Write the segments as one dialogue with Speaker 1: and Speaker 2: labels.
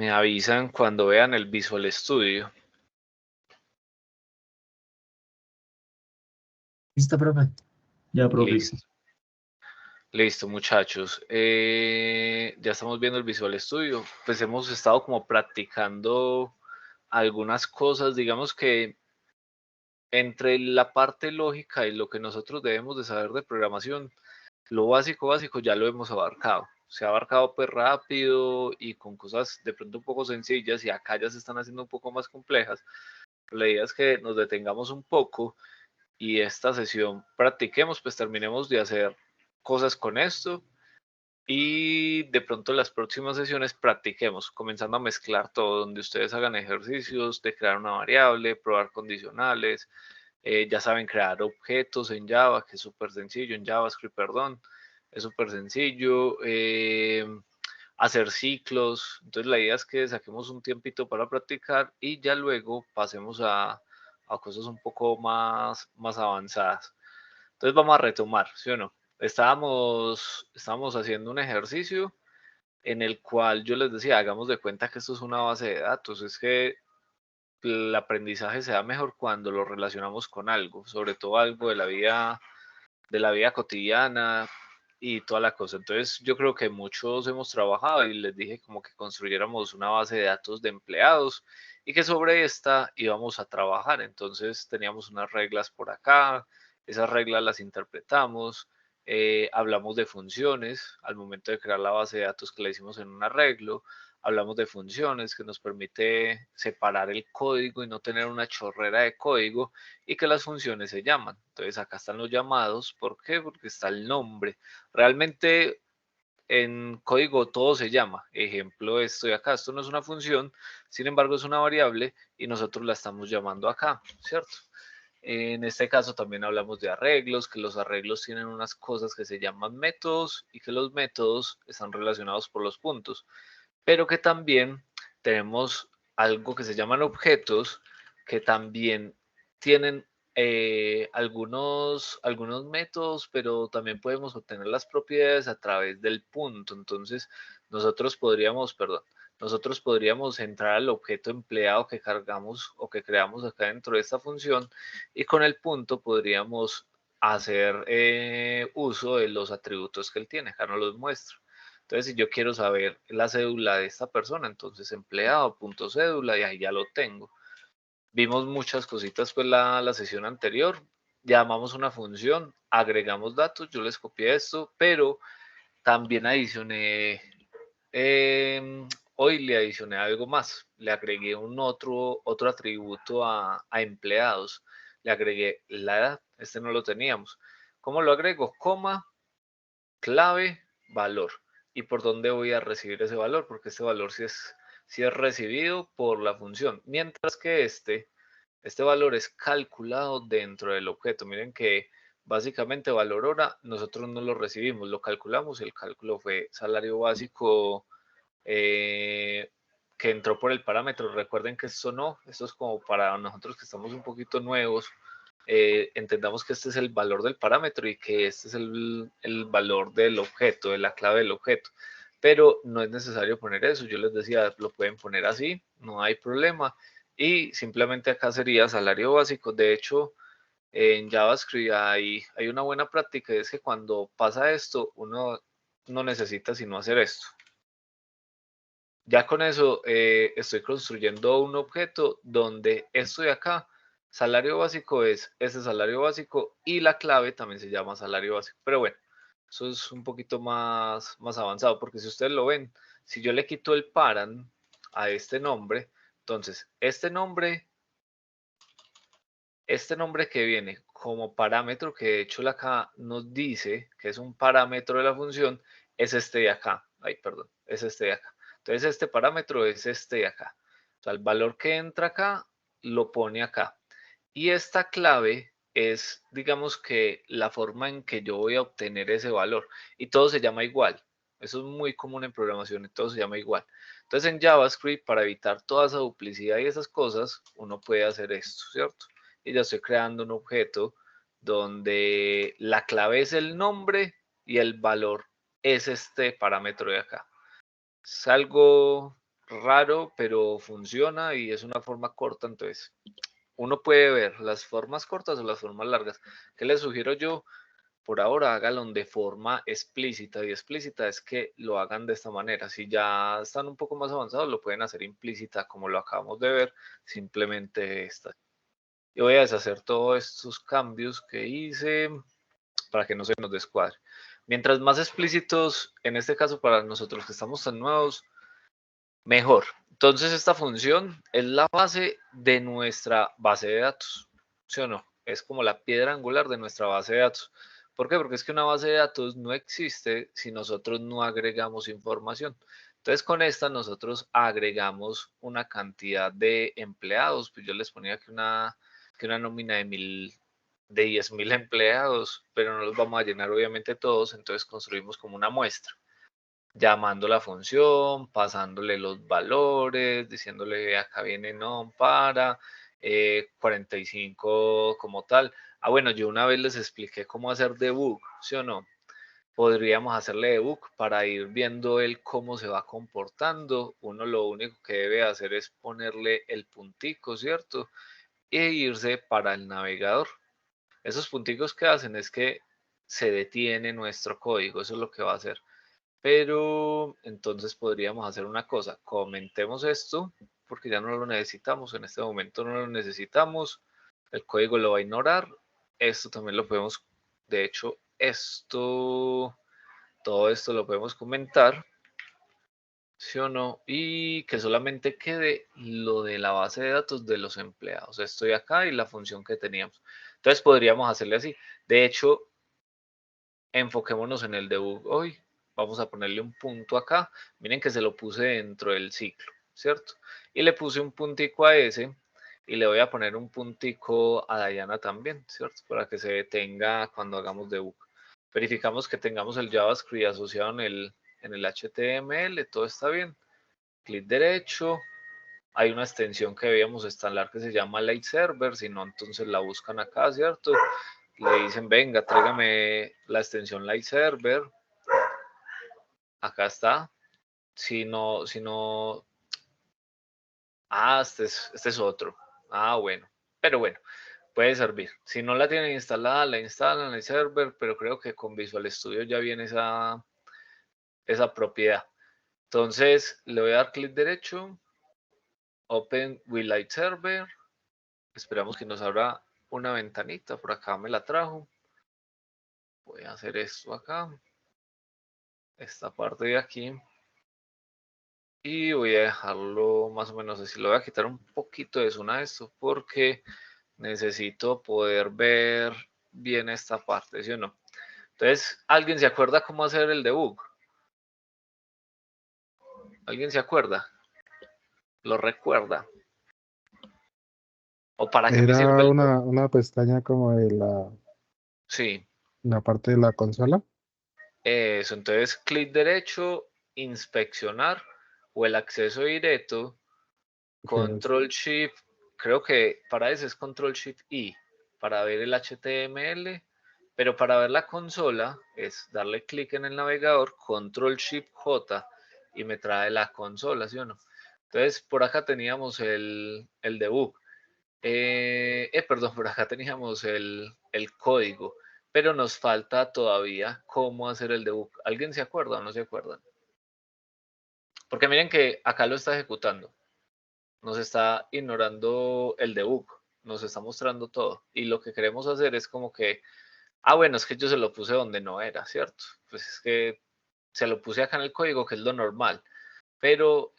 Speaker 1: Me avisan cuando vean el Visual Studio.
Speaker 2: ¿Listo, profe? Ya, profe.
Speaker 1: Listo. Listo, muchachos. Ya estamos viendo el Visual Studio. Pues hemos estado como practicando algunas cosas, digamos que entre la parte lógica y lo que nosotros debemos de saber de programación, lo básico ya lo hemos abarcado. Se ha abarcado pues rápido y con cosas de pronto un poco sencillas y acá ya se están haciendo un poco más complejas. La idea es que nos detengamos un poco y esta sesión practiquemos, pues terminemos de hacer cosas con esto y de pronto en las próximas sesiones practiquemos, comenzando a mezclar todo, donde ustedes hagan ejercicios de crear una variable, probar condicionales, ya saben crear objetos en Java, que es súper sencillo, en JavaScript, perdón, es súper sencillo, hacer ciclos, entonces la idea es que saquemos un tiempito para practicar y ya luego pasemos a cosas un poco más avanzadas. Entonces vamos a retomar, ¿sí o no? Estábamos haciendo un ejercicio en el cual yo les decía, hagamos de cuenta que esto es una base de datos, es que el aprendizaje se da mejor cuando lo relacionamos con algo, sobre todo algo de la vida cotidiana y toda la cosa. Entonces yo creo que muchos hemos trabajado y les dije como que construyéramos una base de datos de empleados y que sobre esta íbamos a trabajar. Entonces teníamos unas reglas por acá, esas reglas las interpretamos, hablamos de funciones al momento de crear la base de datos que la hicimos en un arreglo, hablamos de funciones que nos permite separar el código y no tener una chorrera de código y que las funciones se llaman. Entonces acá están los llamados. ¿Por qué? Porque está el nombre. Realmente en código todo se llama. Ejemplo, esto de acá, esto no es una función, sin embargo es una variable y nosotros la estamos llamando acá, ¿cierto? En este caso también hablamos de arreglos, que los arreglos tienen unas cosas que se llaman métodos y que los métodos están relacionados por los puntos, pero que también tenemos algo que se llaman objetos que también tienen algunos métodos, pero también podemos obtener las propiedades a través del punto. Entonces, nosotros podríamos entrar al objeto empleado que cargamos o que creamos acá dentro de esta función y con el punto podríamos hacer uso de los atributos que él tiene. Acá nos los muestra. Entonces, si yo quiero saber la cédula de esta persona, entonces empleado, punto cédula, y ahí ya lo tengo. Vimos muchas cositas pues la sesión anterior. Llamamos una función, agregamos datos, yo les copié esto, pero también adicioné, hoy le adicioné algo más. Le agregué otro atributo a empleados. Le agregué la edad, este no lo teníamos. ¿Cómo lo agrego? Coma, clave, valor. ¿Y por dónde voy a recibir ese valor? Porque este valor sí es recibido por la función, mientras que este valor es calculado dentro del objeto. Miren que básicamente valor hora nosotros no lo recibimos, lo calculamos. El cálculo fue salario básico eh, que entró por el parámetro. Recuerden que esto es como para nosotros que estamos un poquito nuevos, entendamos que este es el valor del parámetro y que este es el valor del objeto, de la clave del objeto. Pero no es necesario poner eso. Yo les decía, lo pueden poner así, no hay problema. Y simplemente acá sería salario básico. De hecho, en JavaScript hay una buena práctica y es que cuando pasa esto, uno no necesita sino hacer esto. Ya con eso estoy construyendo un objeto donde esto de acá, salario básico es ese salario básico y la clave también se llama salario básico. Pero bueno, eso es un poquito más avanzado porque si ustedes lo ven, si yo le quito el paran a este nombre, entonces este nombre que viene como parámetro, que de hecho acá nos dice que es un parámetro de la función, es este de acá. Ay, perdón, es este de acá. Entonces este parámetro es este de acá. O sea, el valor que entra acá lo pone acá. Y esta clave es, digamos que la forma en que yo voy a obtener ese valor. Y todo se llama igual. Eso es muy común en programación y todo se llama igual. Entonces en JavaScript, para evitar toda esa duplicidad y esas cosas, uno puede hacer esto, ¿cierto? Y ya estoy creando un objeto donde la clave es el nombre y el valor es este parámetro de acá. Es algo raro, pero funciona y es una forma corta, entonces uno puede ver las formas cortas o las formas largas. ¿Qué les sugiero yo? Por ahora háganlo de forma explícita, y explícita es que lo hagan de esta manera. Si ya están un poco más avanzados, lo pueden hacer implícita, como lo acabamos de ver, simplemente esta. Y voy a deshacer todos estos cambios que hice para que no se nos descuadre. Mientras más explícitos, en este caso para nosotros que estamos tan nuevos, mejor. Entonces esta función es la base de nuestra base de datos, ¿sí o no? Es como la piedra angular de nuestra base de datos. ¿Por qué? Porque es que una base de datos no existe si nosotros no agregamos información. Entonces con esta nosotros agregamos una cantidad de empleados, pues yo les ponía que una nómina de 10.000 empleados, pero no los vamos a llenar obviamente todos, entonces construimos como una muestra llamando la función, pasándole los valores, diciéndole acá viene non para 45 como tal. Ah, bueno, yo una vez les expliqué cómo hacer debug, ¿sí o no? Podríamos hacerle debug para ir viendo él cómo se va comportando. Uno lo único que debe hacer es ponerle el puntico, ¿cierto? E irse para el navegador. Esos punticos que hacen es que se detiene nuestro código, eso es lo que va a hacer. Pero entonces podríamos hacer una cosa, comentemos esto, porque ya no lo necesitamos, en este momento no lo necesitamos, el código lo va a ignorar, esto también lo podemos, de hecho, todo esto lo podemos comentar, ¿sí o no? Y que solamente quede lo de la base de datos de los empleados. Estoy acá y la función que teníamos. Entonces podríamos hacerle así. De hecho, enfoquémonos en el debug hoy. Vamos a ponerle un punto acá. Miren que se lo puse dentro del ciclo, ¿cierto? Y le puse un puntico a ese y le voy a poner un puntico a Diana también, ¿cierto? Para que se detenga cuando hagamos debug. Verificamos que tengamos el JavaScript asociado en el HTML, todo está bien. Clic derecho. Hay una extensión que debíamos instalar que se llama Light Server, si no, entonces la buscan acá, ¿cierto? Le dicen, venga, tráigame la extensión Light Server. Acá está. Si no, este es otro. Ah, bueno. Pero bueno, puede servir. Si no la tienen instalada, la instalan el server, pero creo que con Visual Studio ya viene esa propiedad. Entonces, le voy a dar clic derecho, Open with Light Server. Esperamos que nos abra una ventanita. Por acá me la trajo. Voy a hacer esto acá. Esta parte de aquí. Y voy a dejarlo más o menos así. Le voy a quitar un poquito de zoom a esto porque necesito poder ver bien esta parte, ¿sí o no? Entonces, ¿alguien se acuerda cómo hacer el debug? ¿Alguien se acuerda? ¿Lo recuerda? ¿O para qué me sirve
Speaker 2: Era
Speaker 1: el debug?
Speaker 2: una pestaña como de
Speaker 1: Sí,
Speaker 2: la parte de la consola.
Speaker 1: eso. Entonces, clic derecho, inspeccionar o el acceso directo,
Speaker 2: Que
Speaker 1: control shift, creo que para eso es control shift I, para ver el HTML, pero para ver la consola es darle clic en el navegador, control shift J y me trae la consola, ¿sí o no? Entonces por acá teníamos el debug, perdón, por acá teníamos el código, pero nos falta todavía cómo hacer el debug. ¿Alguien se acuerda o no se acuerdan? Porque miren que acá lo está ejecutando, nos está ignorando el debug, nos está mostrando todo. Y lo que queremos hacer es como que, bueno, es que yo se lo puse donde no era, ¿cierto? Pues es que se lo puse acá en el código, que es lo normal. Pero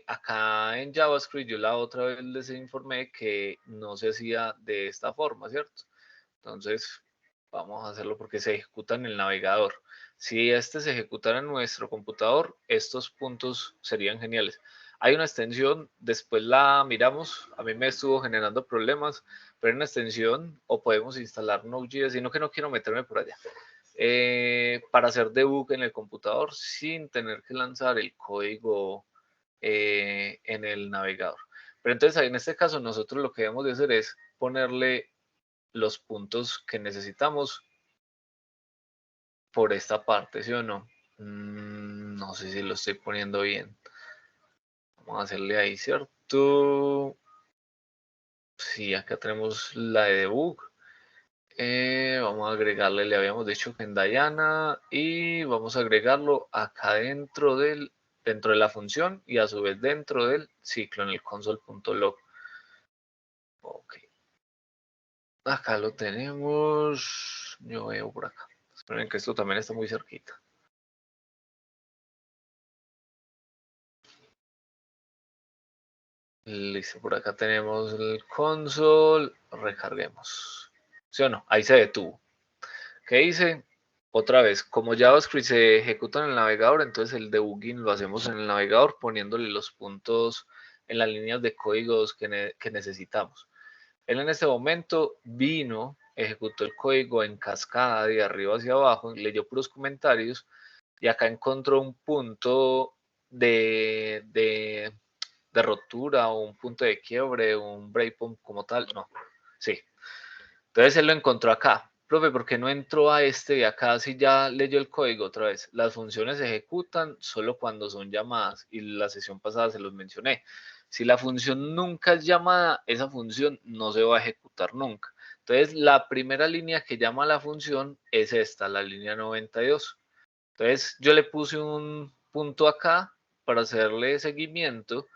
Speaker 1: acá en JavaScript yo la otra vez les informé que no se hacía de esta forma, ¿cierto? Entonces vamos a hacerlo porque se ejecuta en el navegador. Si este se ejecutara en nuestro computador, estos puntos serían geniales. Hay una extensión, después la miramos, a mí me estuvo generando problemas, pero hay una extensión o podemos instalar Node.js, sino que no quiero meterme por allá, para hacer debug en el computador sin tener que lanzar el código en el navegador. Pero entonces en este caso nosotros lo que debemos de hacer es ponerle los puntos que necesitamos por esta parte, ¿sí o no? No sé si lo estoy poniendo bien. Vamos a hacerle ahí, ¿cierto? Sí, acá tenemos la de debug. Vamos a agregarle, le habíamos dicho que en Diana, y vamos a agregarlo acá dentro de la función y a su vez dentro del ciclo en el console.log. Ok. Acá lo tenemos. Yo veo por acá. Esperen que esto también está muy cerquita. Listo, por acá tenemos el console. Recarguemos. ¿Sí o no? Ahí se detuvo. ¿Qué hice? Otra vez, como JavaScript se ejecuta en el navegador, entonces el debugging lo hacemos en el navegador poniéndole los puntos en las líneas de códigos que necesitamos. Él en este momento vino, ejecutó el código en cascada de arriba hacia abajo, leyó puros comentarios y acá encontró un punto de rotura o un punto de quiebre, un breakpoint como tal, no, sí. Entonces él lo encontró acá. Profe, ¿por qué no entró a este de acá si ya leyó el código otra vez? Las funciones se ejecutan solo cuando son llamadas y la sesión pasada se los mencioné. Si la función nunca es llamada, esa función no se va a ejecutar nunca. Entonces la primera línea que llama a la función es esta, la línea 92. Entonces yo le puse un punto acá para hacerle seguimiento.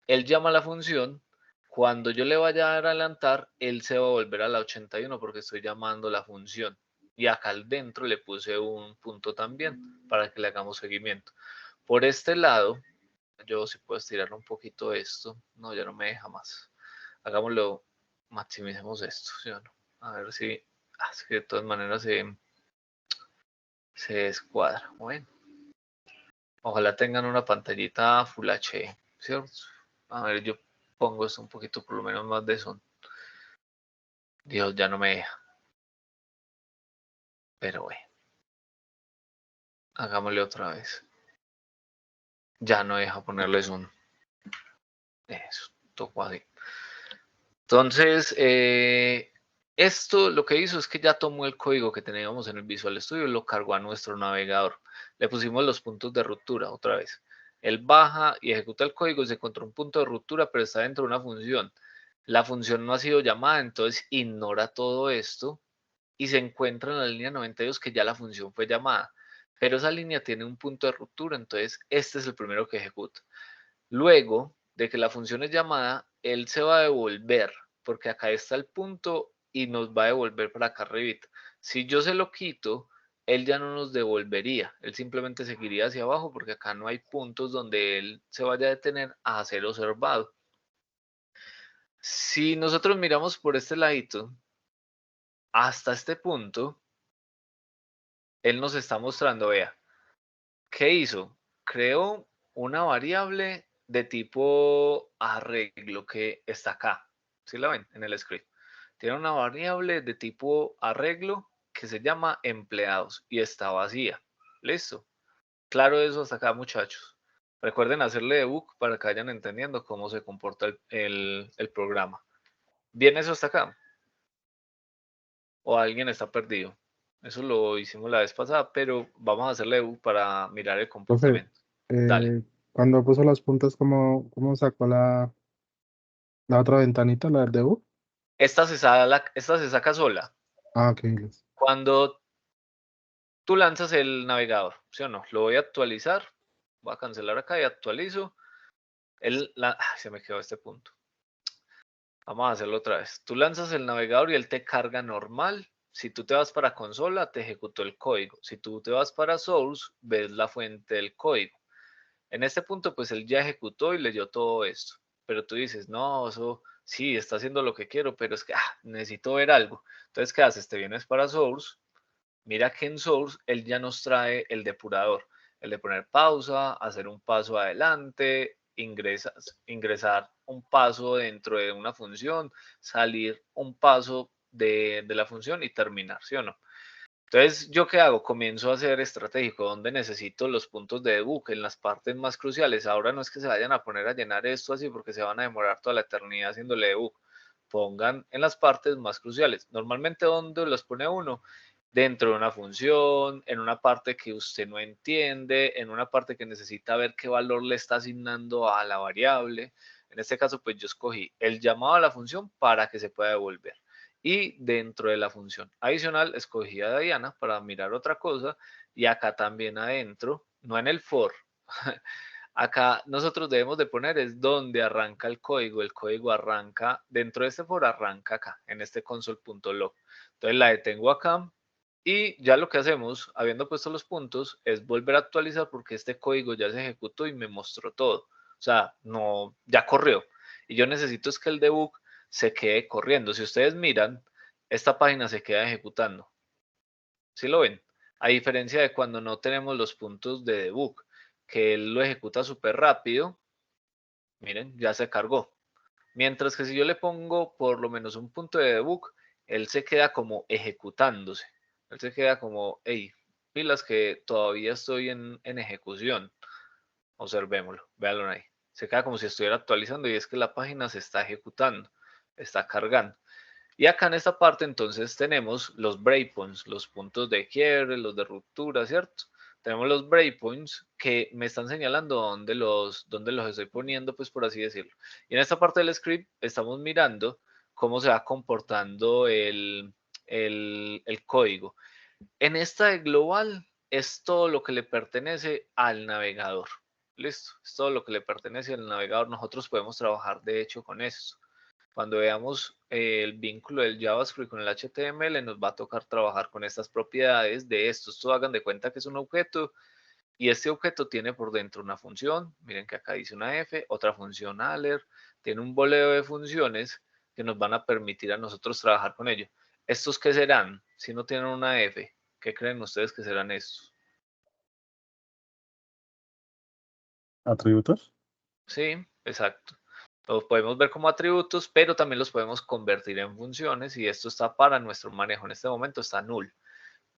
Speaker 1: Él llama a la función. Cuando yo le vaya a adelantar, él se va a volver a la 81 porque estoy llamando la función. Y acá al dentro le puse un punto también para que le hagamos seguimiento. Por este lado, yo sí puedo estirar un poquito esto. No, ya no me deja más. Hagámoslo, maximicemos esto, ¿sí o no? A ver si, es que de todas maneras se descuadra. Bueno, ojalá tengan una pantallita Full HD, ¿cierto? A ver, yo pongo esto un poquito por lo menos más de son. Dios, ya no me deja. Pero bueno, hagámosle otra vez. Ya no deja ponerle zoom. Eso, tocó así. Entonces, esto lo que hizo es que ya tomó el código que teníamos en el Visual Studio y lo cargó a nuestro navegador. Le pusimos los puntos de ruptura otra vez. Él baja y ejecuta el código y se encontró un punto de ruptura, pero está dentro de una función. La función no ha sido llamada, entonces ignora todo esto y se encuentra en la línea 92 que ya la función fue llamada. Pero esa línea tiene un punto de ruptura, entonces este es el primero que ejecuta. Luego de que la función es llamada, él se va a devolver, porque acá está el punto y nos va a devolver para acá arribita. Si yo se lo quito, él ya no nos devolvería, él simplemente seguiría hacia abajo porque acá no hay puntos donde él se vaya a detener a ser observado. Si nosotros miramos por este ladito, hasta este punto, él nos está mostrando, vea, ¿qué hizo? Creó una variable de tipo arreglo que está acá. ¿Sí la ven en el script? Tiene una variable de tipo arreglo que se llama empleados y está vacía. Listo. Claro eso hasta acá, muchachos. Recuerden hacerle debug para que vayan entendiendo cómo se comporta el programa. ¿Bien eso hasta acá? ¿O alguien está perdido? Eso lo hicimos la vez pasada, pero vamos a hacerle debug para mirar el
Speaker 2: Profe,
Speaker 1: comportamiento. Dale.
Speaker 2: cuando puso las puntas, ¿cómo sacó la otra ventanita, la del debug?
Speaker 1: Esta se saca sola.
Speaker 2: Ah, ok, listo.
Speaker 1: Cuando tú lanzas el navegador, ¿sí o no? Lo voy a actualizar. Voy a cancelar acá y actualizo. Se me quedó este punto. Vamos a hacerlo otra vez. Tú lanzas el navegador y él te carga normal. Si tú te vas para consola, te ejecutó el código. Si tú te vas para source, ves la fuente del código. En este punto, pues él ya ejecutó y leyó todo esto. Pero tú dices, no, eso sí, está haciendo lo que quiero, pero es que necesito ver algo. Entonces, ¿qué haces? Te vienes para source. Mira que en source él ya nos trae el depurador. El de poner pausa, hacer un paso adelante, ingresar un paso dentro de una función, salir un paso de la función y terminar, ¿sí o no? Entonces, ¿yo qué hago? Comienzo a ser estratégico, donde necesito los puntos de debug en las partes más cruciales. Ahora no es que se vayan a poner a llenar esto así porque se van a demorar toda la eternidad haciéndole debug. Pongan en las partes más cruciales. Normalmente, ¿dónde los pone uno? dentro de una función, en una parte que usted no entiende, en una parte que necesita ver qué valor le está asignando a la variable. En este caso, pues yo escogí el llamado a la función para que se pueda devolver. Y dentro de la función adicional, escogí a Diana para mirar otra cosa. Y acá también adentro, no en el for, acá nosotros debemos de poner es donde arranca el código arranca, dentro de este for arranca acá, en este console.log. Entonces la detengo acá y ya lo que hacemos, habiendo puesto los puntos, es volver a actualizar porque este código ya se ejecutó y me mostró todo. O sea, no, ya corrió. Y yo necesito es que el debug se quede corriendo. Si ustedes miran, esta página se queda ejecutando. ¿Sí lo ven? A diferencia de cuando no tenemos los puntos de debug, que él lo ejecuta súper rápido. Miren, ya se cargó. Mientras que si yo le pongo por lo menos un punto de debug, él se queda como ejecutándose. Él se queda como, hey, pilas que todavía estoy en ejecución. Observémoslo, véanlo ahí. Se queda como si estuviera actualizando y es que la página se está ejecutando, está cargando. Y acá en esta parte entonces tenemos los breakpoints, los puntos de quiebre, los de ruptura, ¿cierto? Tenemos los breakpoints que me están señalando dónde los estoy poniendo, pues por así decirlo. Y en esta parte del script estamos mirando cómo se va comportando el código. En esta de global es todo lo que le pertenece al navegador. Listo, es todo lo que le pertenece al navegador. Nosotros podemos trabajar de hecho con esto. Cuando veamos el vínculo del JavaScript con el HTML, nos va a tocar trabajar con estas propiedades de esto. Esto hagan de cuenta que es un objeto y este objeto tiene por dentro una función. Miren que acá dice una f, otra función alert, tiene un boleo de funciones que nos van a permitir a nosotros trabajar con ello. ¿Estos qué serán? Si no tienen una f, ¿qué creen ustedes que serán estos?
Speaker 2: ¿Atributos?
Speaker 1: Sí, exacto. Los podemos ver como atributos, pero también los podemos convertir en funciones y esto está para nuestro manejo. En este momento está null. En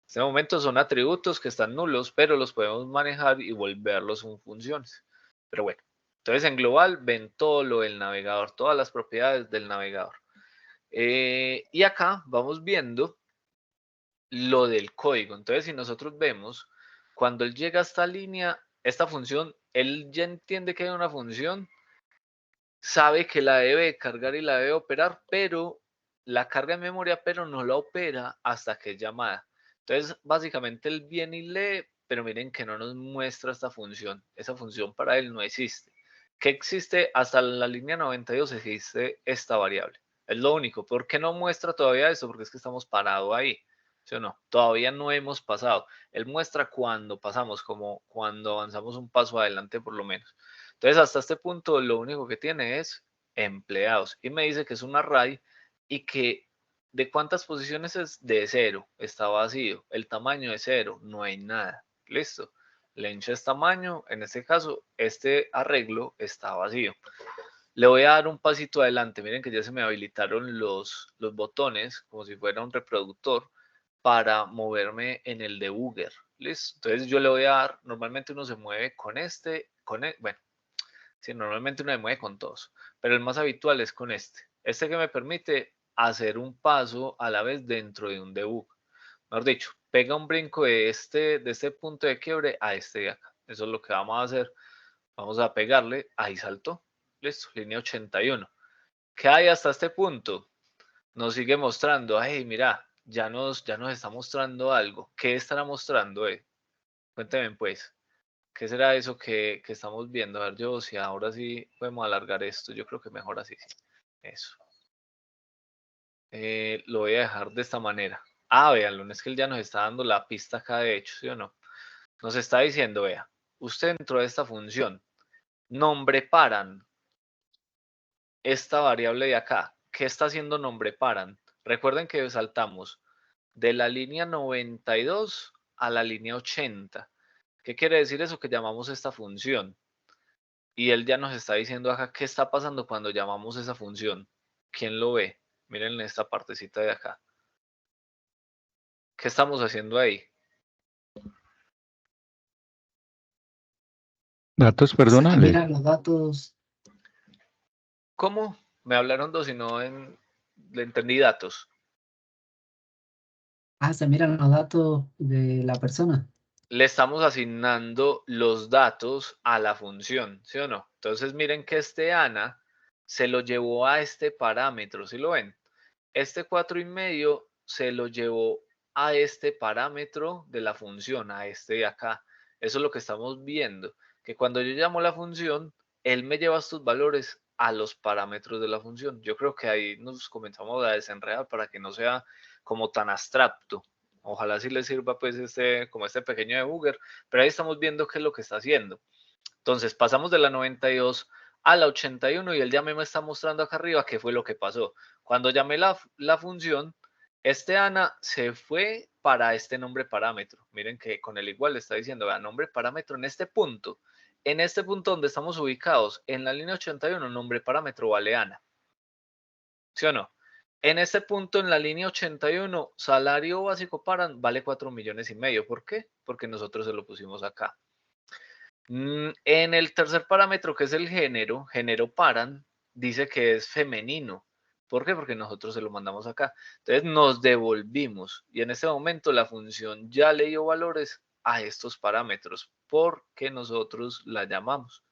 Speaker 1: este momento son atributos que están nulos, pero los podemos manejar y volverlos en funciones. Pero bueno, entonces en global ven todo lo del navegador, todas las propiedades del navegador. Y acá vamos viendo lo del código. Entonces si nosotros vemos, cuando él llega a esta línea, esta función, él ya entiende que hay una función, sabe que la debe cargar y la debe operar, pero la carga en memoria, pero no la opera hasta que es llamada. Entonces, básicamente él viene y lee, pero miren que no nos muestra esta función. Esa función para él no existe. ¿Qué existe? Hasta la línea 92 existe esta variable. Es lo único. ¿Por qué no muestra todavía esto? Porque es que estamos parados ahí. ¿Sí o no? Todavía no hemos pasado. Él muestra cuando pasamos, como cuando avanzamos un paso adelante por lo menos. Entonces, hasta este punto, lo único que tiene es empleados. Y me dice que es un array y que de cuántas posiciones es de cero, está vacío. El tamaño es cero, no hay nada. Listo. Lencha es tamaño, en este caso, este arreglo está vacío. Le voy a dar un pasito adelante. Miren que ya se me habilitaron los botones, como si fuera un reproductor, para moverme en el debugger. ¿Listo? Entonces yo le voy a dar, normalmente uno se mueve con bueno, sí, normalmente uno se mueve con todos, pero el más habitual es con este. Este que me permite hacer un paso a la vez dentro de un debug. Mejor dicho, pega un brinco de este punto de quiebre a este de acá. Eso es lo que vamos a hacer. Vamos a pegarle, ahí saltó. Listo, línea 81. ¿Qué hay hasta este punto? Nos sigue mostrando, hey, mira, ya nos está mostrando algo. ¿Qué estará mostrando? Cuénteme pues. ¿Qué será eso que estamos viendo? A ver, yo, si ahora sí podemos alargar esto, yo creo que mejor así, sí. Eso. Lo voy a dejar de esta manera. Ah, véanlo, es que él ya nos está dando la pista acá, de hecho, ¿sí o no? Nos está diciendo, vea, usted dentro de esta función, nombre paran, esta variable de acá. ¿Qué está haciendo nombre paran? Recuerden que saltamos de la línea 92 a la línea 80. ¿Qué quiere decir eso? Que llamamos esta función. Y él ya nos está diciendo acá qué está pasando cuando llamamos esa función. ¿Quién lo ve? Miren esta partecita de acá. ¿Qué estamos haciendo ahí?
Speaker 2: Datos, perdona.
Speaker 3: Mira los datos.
Speaker 1: ¿Cómo? Me hablaron dos y no le entendí datos.
Speaker 3: Ah, se miran los datos de la persona.
Speaker 1: Le estamos asignando los datos a la función, ¿sí o no? Entonces miren que este Ana se lo llevó a este parámetro, ¿sí lo ven? Este 4,5 se lo llevó a este parámetro de la función, a este de acá. Eso es lo que estamos viendo, que cuando yo llamo la función, él me lleva estos valores a los parámetros de la función. Yo creo que ahí nos comenzamos a desenredar para que no sea como tan abstracto. Ojalá sí les sirva pues como este pequeño debugger, pero ahí estamos viendo qué es lo que está haciendo. Entonces pasamos de la 92 a la 81 y él ya me está mostrando acá arriba qué fue lo que pasó. Cuando llamé la función, este Ana se fue para este nombre parámetro. Miren que con el igual le está diciendo, vea, nombre parámetro en este punto. En este punto donde estamos ubicados, en la línea 81, nombre parámetro vale Ana. ¿Sí o no? En este punto, en la línea 81, salario básico paran vale 4,5 millones. ¿Por qué? Porque nosotros se lo pusimos acá. En el tercer parámetro, que es el género paran, dice que es femenino. ¿Por qué? Porque nosotros se lo mandamos acá. Entonces nos devolvimos y en este momento la función ya le dio valores a estos parámetros porque nosotros la llamamos.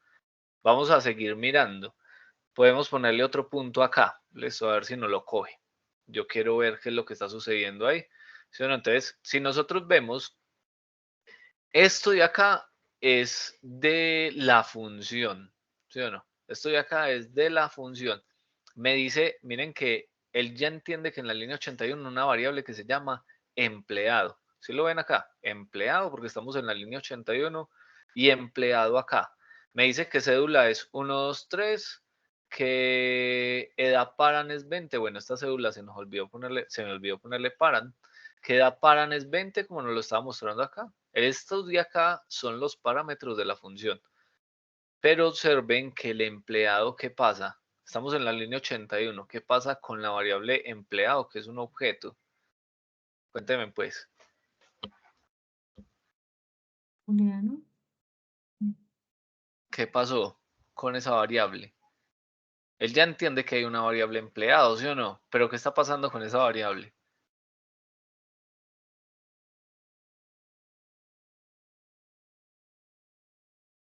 Speaker 1: Vamos a seguir mirando. Podemos ponerle otro punto acá. Listo, a ver si no lo coge. Yo quiero ver qué es lo que está sucediendo ahí. ¿Sí o no? Entonces, si nosotros vemos, esto de acá es de la función. ¿Sí o no? Esto de acá es de la función. Me dice, miren que él ya entiende que en la línea 81 una variable que se llama empleado. ¿Sí lo ven acá? Empleado, porque estamos en la línea 81 y empleado acá. Me dice que cédula es 123, que edad paran es 20. Bueno, esta cédula se me olvidó ponerle paran. Que edad paran es 20, como nos lo estaba mostrando acá. Estos de acá son los parámetros de la función. Pero observen que el empleado, ¿qué pasa? Estamos en la línea 81. ¿Qué pasa con la variable empleado, que es un objeto? Cuéntenme pues.
Speaker 4: Juliano.
Speaker 1: ¿Qué pasó con esa variable? Él ya entiende que hay una variable empleado, ¿sí o no? Pero ¿qué está pasando con esa variable?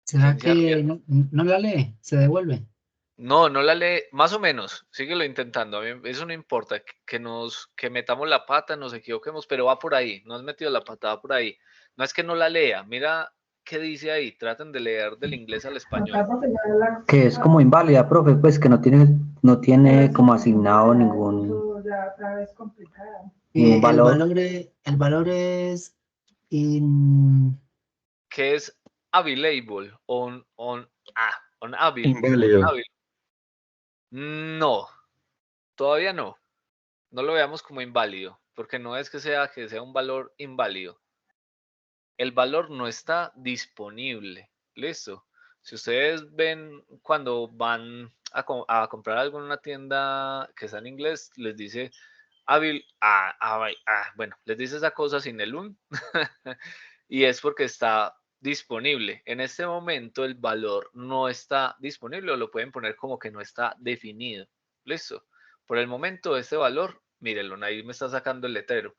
Speaker 3: ¿Será
Speaker 1: ¿Quién se
Speaker 3: que
Speaker 1: arriesga?
Speaker 3: no la lee? ¿Se devuelve?
Speaker 1: No, no la lee, más o menos, síguelo intentando, a mí eso no importa, que metamos la pata, nos equivoquemos, pero va por ahí, no has metido la pata, va por ahí. No es que no la lea, mira qué dice ahí, traten de leer del inglés al español.
Speaker 5: Que es como inválida, profe, pues que no tiene como asignado ningún
Speaker 3: El
Speaker 5: valor.
Speaker 3: valor es in-
Speaker 1: ¿Qué es available?
Speaker 2: Inválido.
Speaker 1: Unavailable. No, todavía no, no lo veamos como inválido, porque no es que sea un valor inválido. El valor no está disponible. Listo. Si ustedes ven cuando van a comprar algo en una tienda que está en inglés, les dice bueno, les dice esa cosa sin el un y es porque está disponible. En este momento el valor no está disponible o lo pueden poner como que no está definido. Listo. Por el momento este valor, mírenlo, ahí me está sacando el letrero.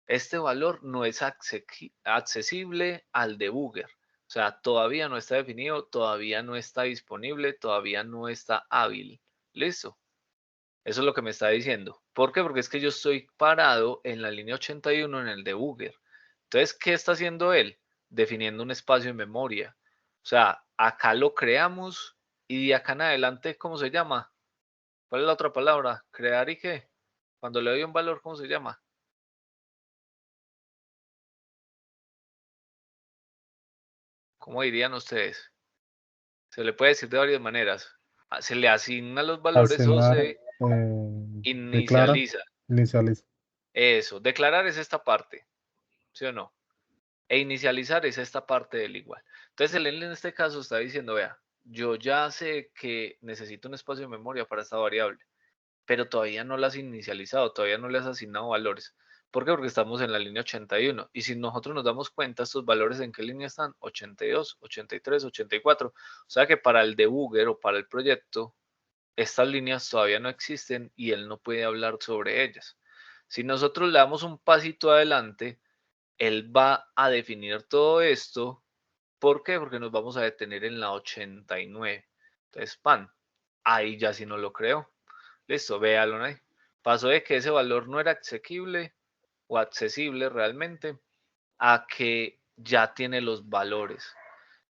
Speaker 1: Este valor no es accesible al debugger. O sea, todavía no está definido, todavía no está disponible, todavía no está hábil. ¿Listo? Eso es lo que me está diciendo. ¿Por qué? Porque es que yo estoy parado en la línea 81 en el debugger. Entonces, ¿qué está haciendo él? Definiendo un espacio en memoria. O sea, acá lo creamos y de acá en adelante, ¿cómo se llama? ¿Cuál es la otra palabra? ¿Crear y qué? Cuando le doy un valor, ¿cómo se llama? ¿Cómo dirían ustedes? Se le puede decir de varias maneras. Se le asignan los valores o
Speaker 2: Asignar,
Speaker 1: se
Speaker 2: declara,
Speaker 1: inicializa.
Speaker 2: inicializa.
Speaker 1: Eso, declarar es esta parte, ¿sí o no? E inicializar es esta parte del igual. Entonces, él en este caso está diciendo, vea, yo ya sé que necesito un espacio de memoria para esta variable, pero todavía no la has inicializado, todavía no le has asignado valores. ¿Por qué? Porque estamos en la línea 81. Y si nosotros nos damos cuenta, estos valores en qué línea están, 82, 83, 84. O sea que para el debugger o para el proyecto, estas líneas todavía no existen y él no puede hablar sobre ellas. Si nosotros le damos un pasito adelante, él va a definir todo esto. ¿Por qué? Porque nos vamos a detener en la 89. Entonces, pan, ahí ya sí no lo creo. Listo, véalo ahí. Pasó de que ese valor no era asequible o accesible realmente a que ya tiene los valores.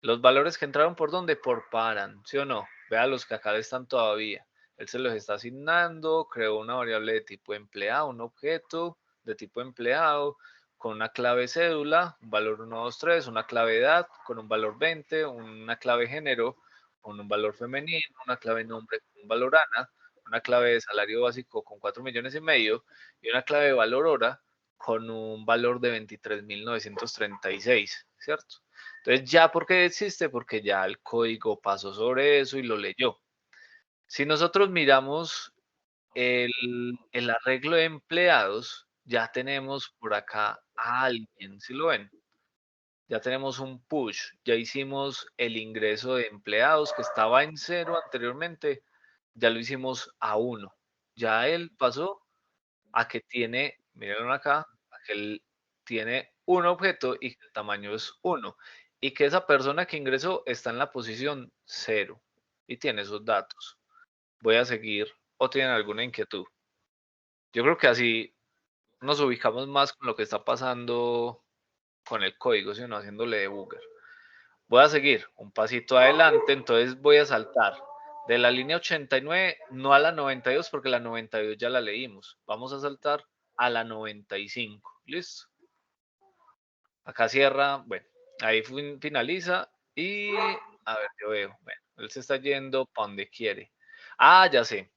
Speaker 1: Los valores que entraron por dónde? Por paran, ¿sí o no? Vea los que acá están todavía. Él se los está asignando, creó una variable de tipo empleado, un objeto de tipo empleado, con una clave cédula, un valor 1, 2, 3, una clave edad con un valor 20, una clave género con un valor femenino, una clave nombre con un valor ANA, una clave de salario básico con 4,5 millones y una clave de valor hora con un valor de 23.936, ¿cierto? Entonces, ¿ya por qué existe? Porque ya el código pasó sobre eso y lo leyó. Si nosotros miramos el arreglo de empleados, ya tenemos por acá a alguien, ¿sí lo ven? Ya tenemos un push, ya hicimos el ingreso de empleados que estaba en 0 anteriormente, ya lo hicimos a 1. Ya él pasó a que tiene, miren acá, a que él tiene un objeto y que el tamaño es 1. Y que esa persona que ingresó está en la posición 0 y tiene esos datos. Voy a seguir o tienen alguna inquietud. Yo creo que así nos ubicamos más con lo que está pasando con el código, sino haciéndole debugger. Voy a seguir un pasito adelante, entonces voy a saltar de la línea 89, no a la 92, porque la 92 ya la leímos. Vamos a saltar a la 95. ¿Listo? Acá cierra, bueno, ahí finaliza y a ver, yo veo, bueno, él se está yendo para donde quiere. Ah, ya sé.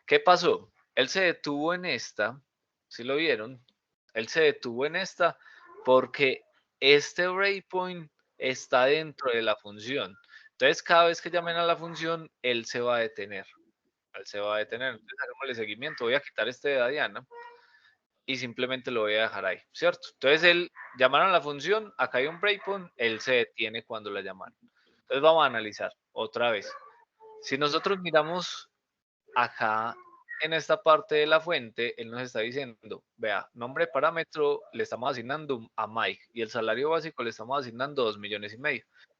Speaker 1: ¿Qué pasó? Él se detuvo en esta, ¿sí lo vieron? Él se detuvo en esta porque este breakpoint está dentro de la función. Entonces, cada vez que llamen a la función, él se va a detener. Él se va a detener. Entonces, hagámosle seguimiento. Voy a quitar este de Diana y simplemente lo voy a dejar ahí, ¿cierto? Entonces, él llamaron a la función, acá hay un breakpoint, él se detiene cuando la llamaron. Entonces, vamos a analizar otra vez. Si nosotros miramos acá en esta parte de la fuente, él nos está diciendo, vea, nombre de parámetro le estamos asignando a Mike y el salario básico le estamos asignando 2,5 millones.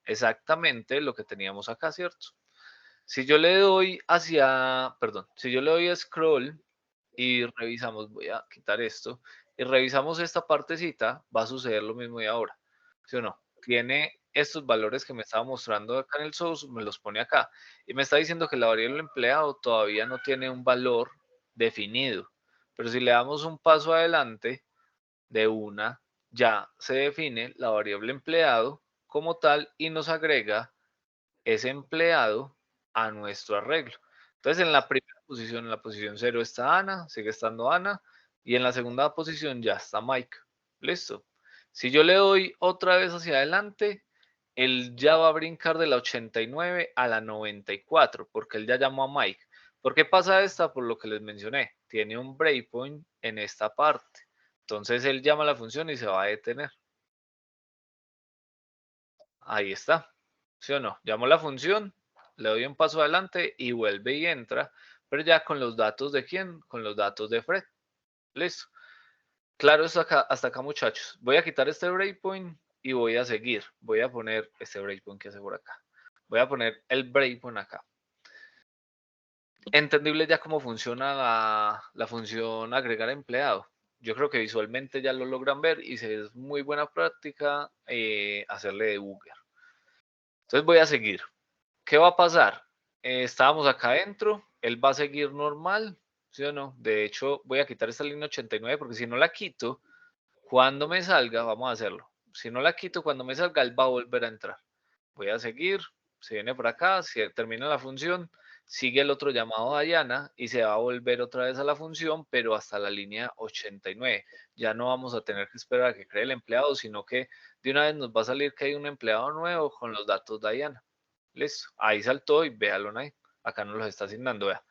Speaker 1: Exactamente lo que teníamos acá, ¿cierto? Si yo le doy si yo le doy scroll y revisamos, voy a quitar esto, y revisamos esta partecita, va a suceder lo mismo de ahora, ¿sí o no? Tiene estos valores que me estaba mostrando acá en el source, me los pone acá, y me está diciendo que la variable empleado todavía no tiene un valor definido, pero si le damos un paso adelante de una, ya se define la variable empleado como tal y nos agrega ese empleado a nuestro arreglo. Entonces, en la primera posición, en la posición 0 está Ana, sigue estando Ana, y en la segunda posición ya está Mike. Listo. Si yo le doy otra vez hacia adelante, él ya va a brincar de la 89 a la 94, porque él ya llamó a Mike. ¿Por qué pasa esta? Por lo que les mencioné. Tiene un breakpoint en esta parte. Entonces él llama a la función y se va a detener. Ahí está. ¿Sí o no? Llamo la función, le doy un paso adelante y vuelve y entra, pero ya con los datos de quién, con los datos de Fred. Listo. Claro, hasta acá, muchachos. Voy a quitar este breakpoint y voy a seguir. Voy a poner este breakpoint que hace por acá. Voy a poner el breakpoint acá. Entendible ya cómo funciona la función agregar empleado. Yo creo que visualmente ya lo logran ver y es muy buena práctica hacerle debugger. Entonces voy a seguir. ¿Qué va a pasar? Estábamos acá adentro, él va a seguir normal, ¿sí o no? De hecho, voy a quitar esta línea 89 porque si no la quito, cuando me salga, vamos a hacerlo. Si no la quito, cuando me salga, él va a volver a entrar. Voy a seguir, se viene por acá, si termina la función, sigue el otro llamado a Diana y se va a volver otra vez a la función, pero hasta la línea 89. Ya no vamos a tener que esperar a que cree el empleado, sino que de una vez nos va a salir que hay un empleado nuevo con los datos de Diana. Listo, ahí saltó y véalo ahí. Acá nos los está asignando, vea.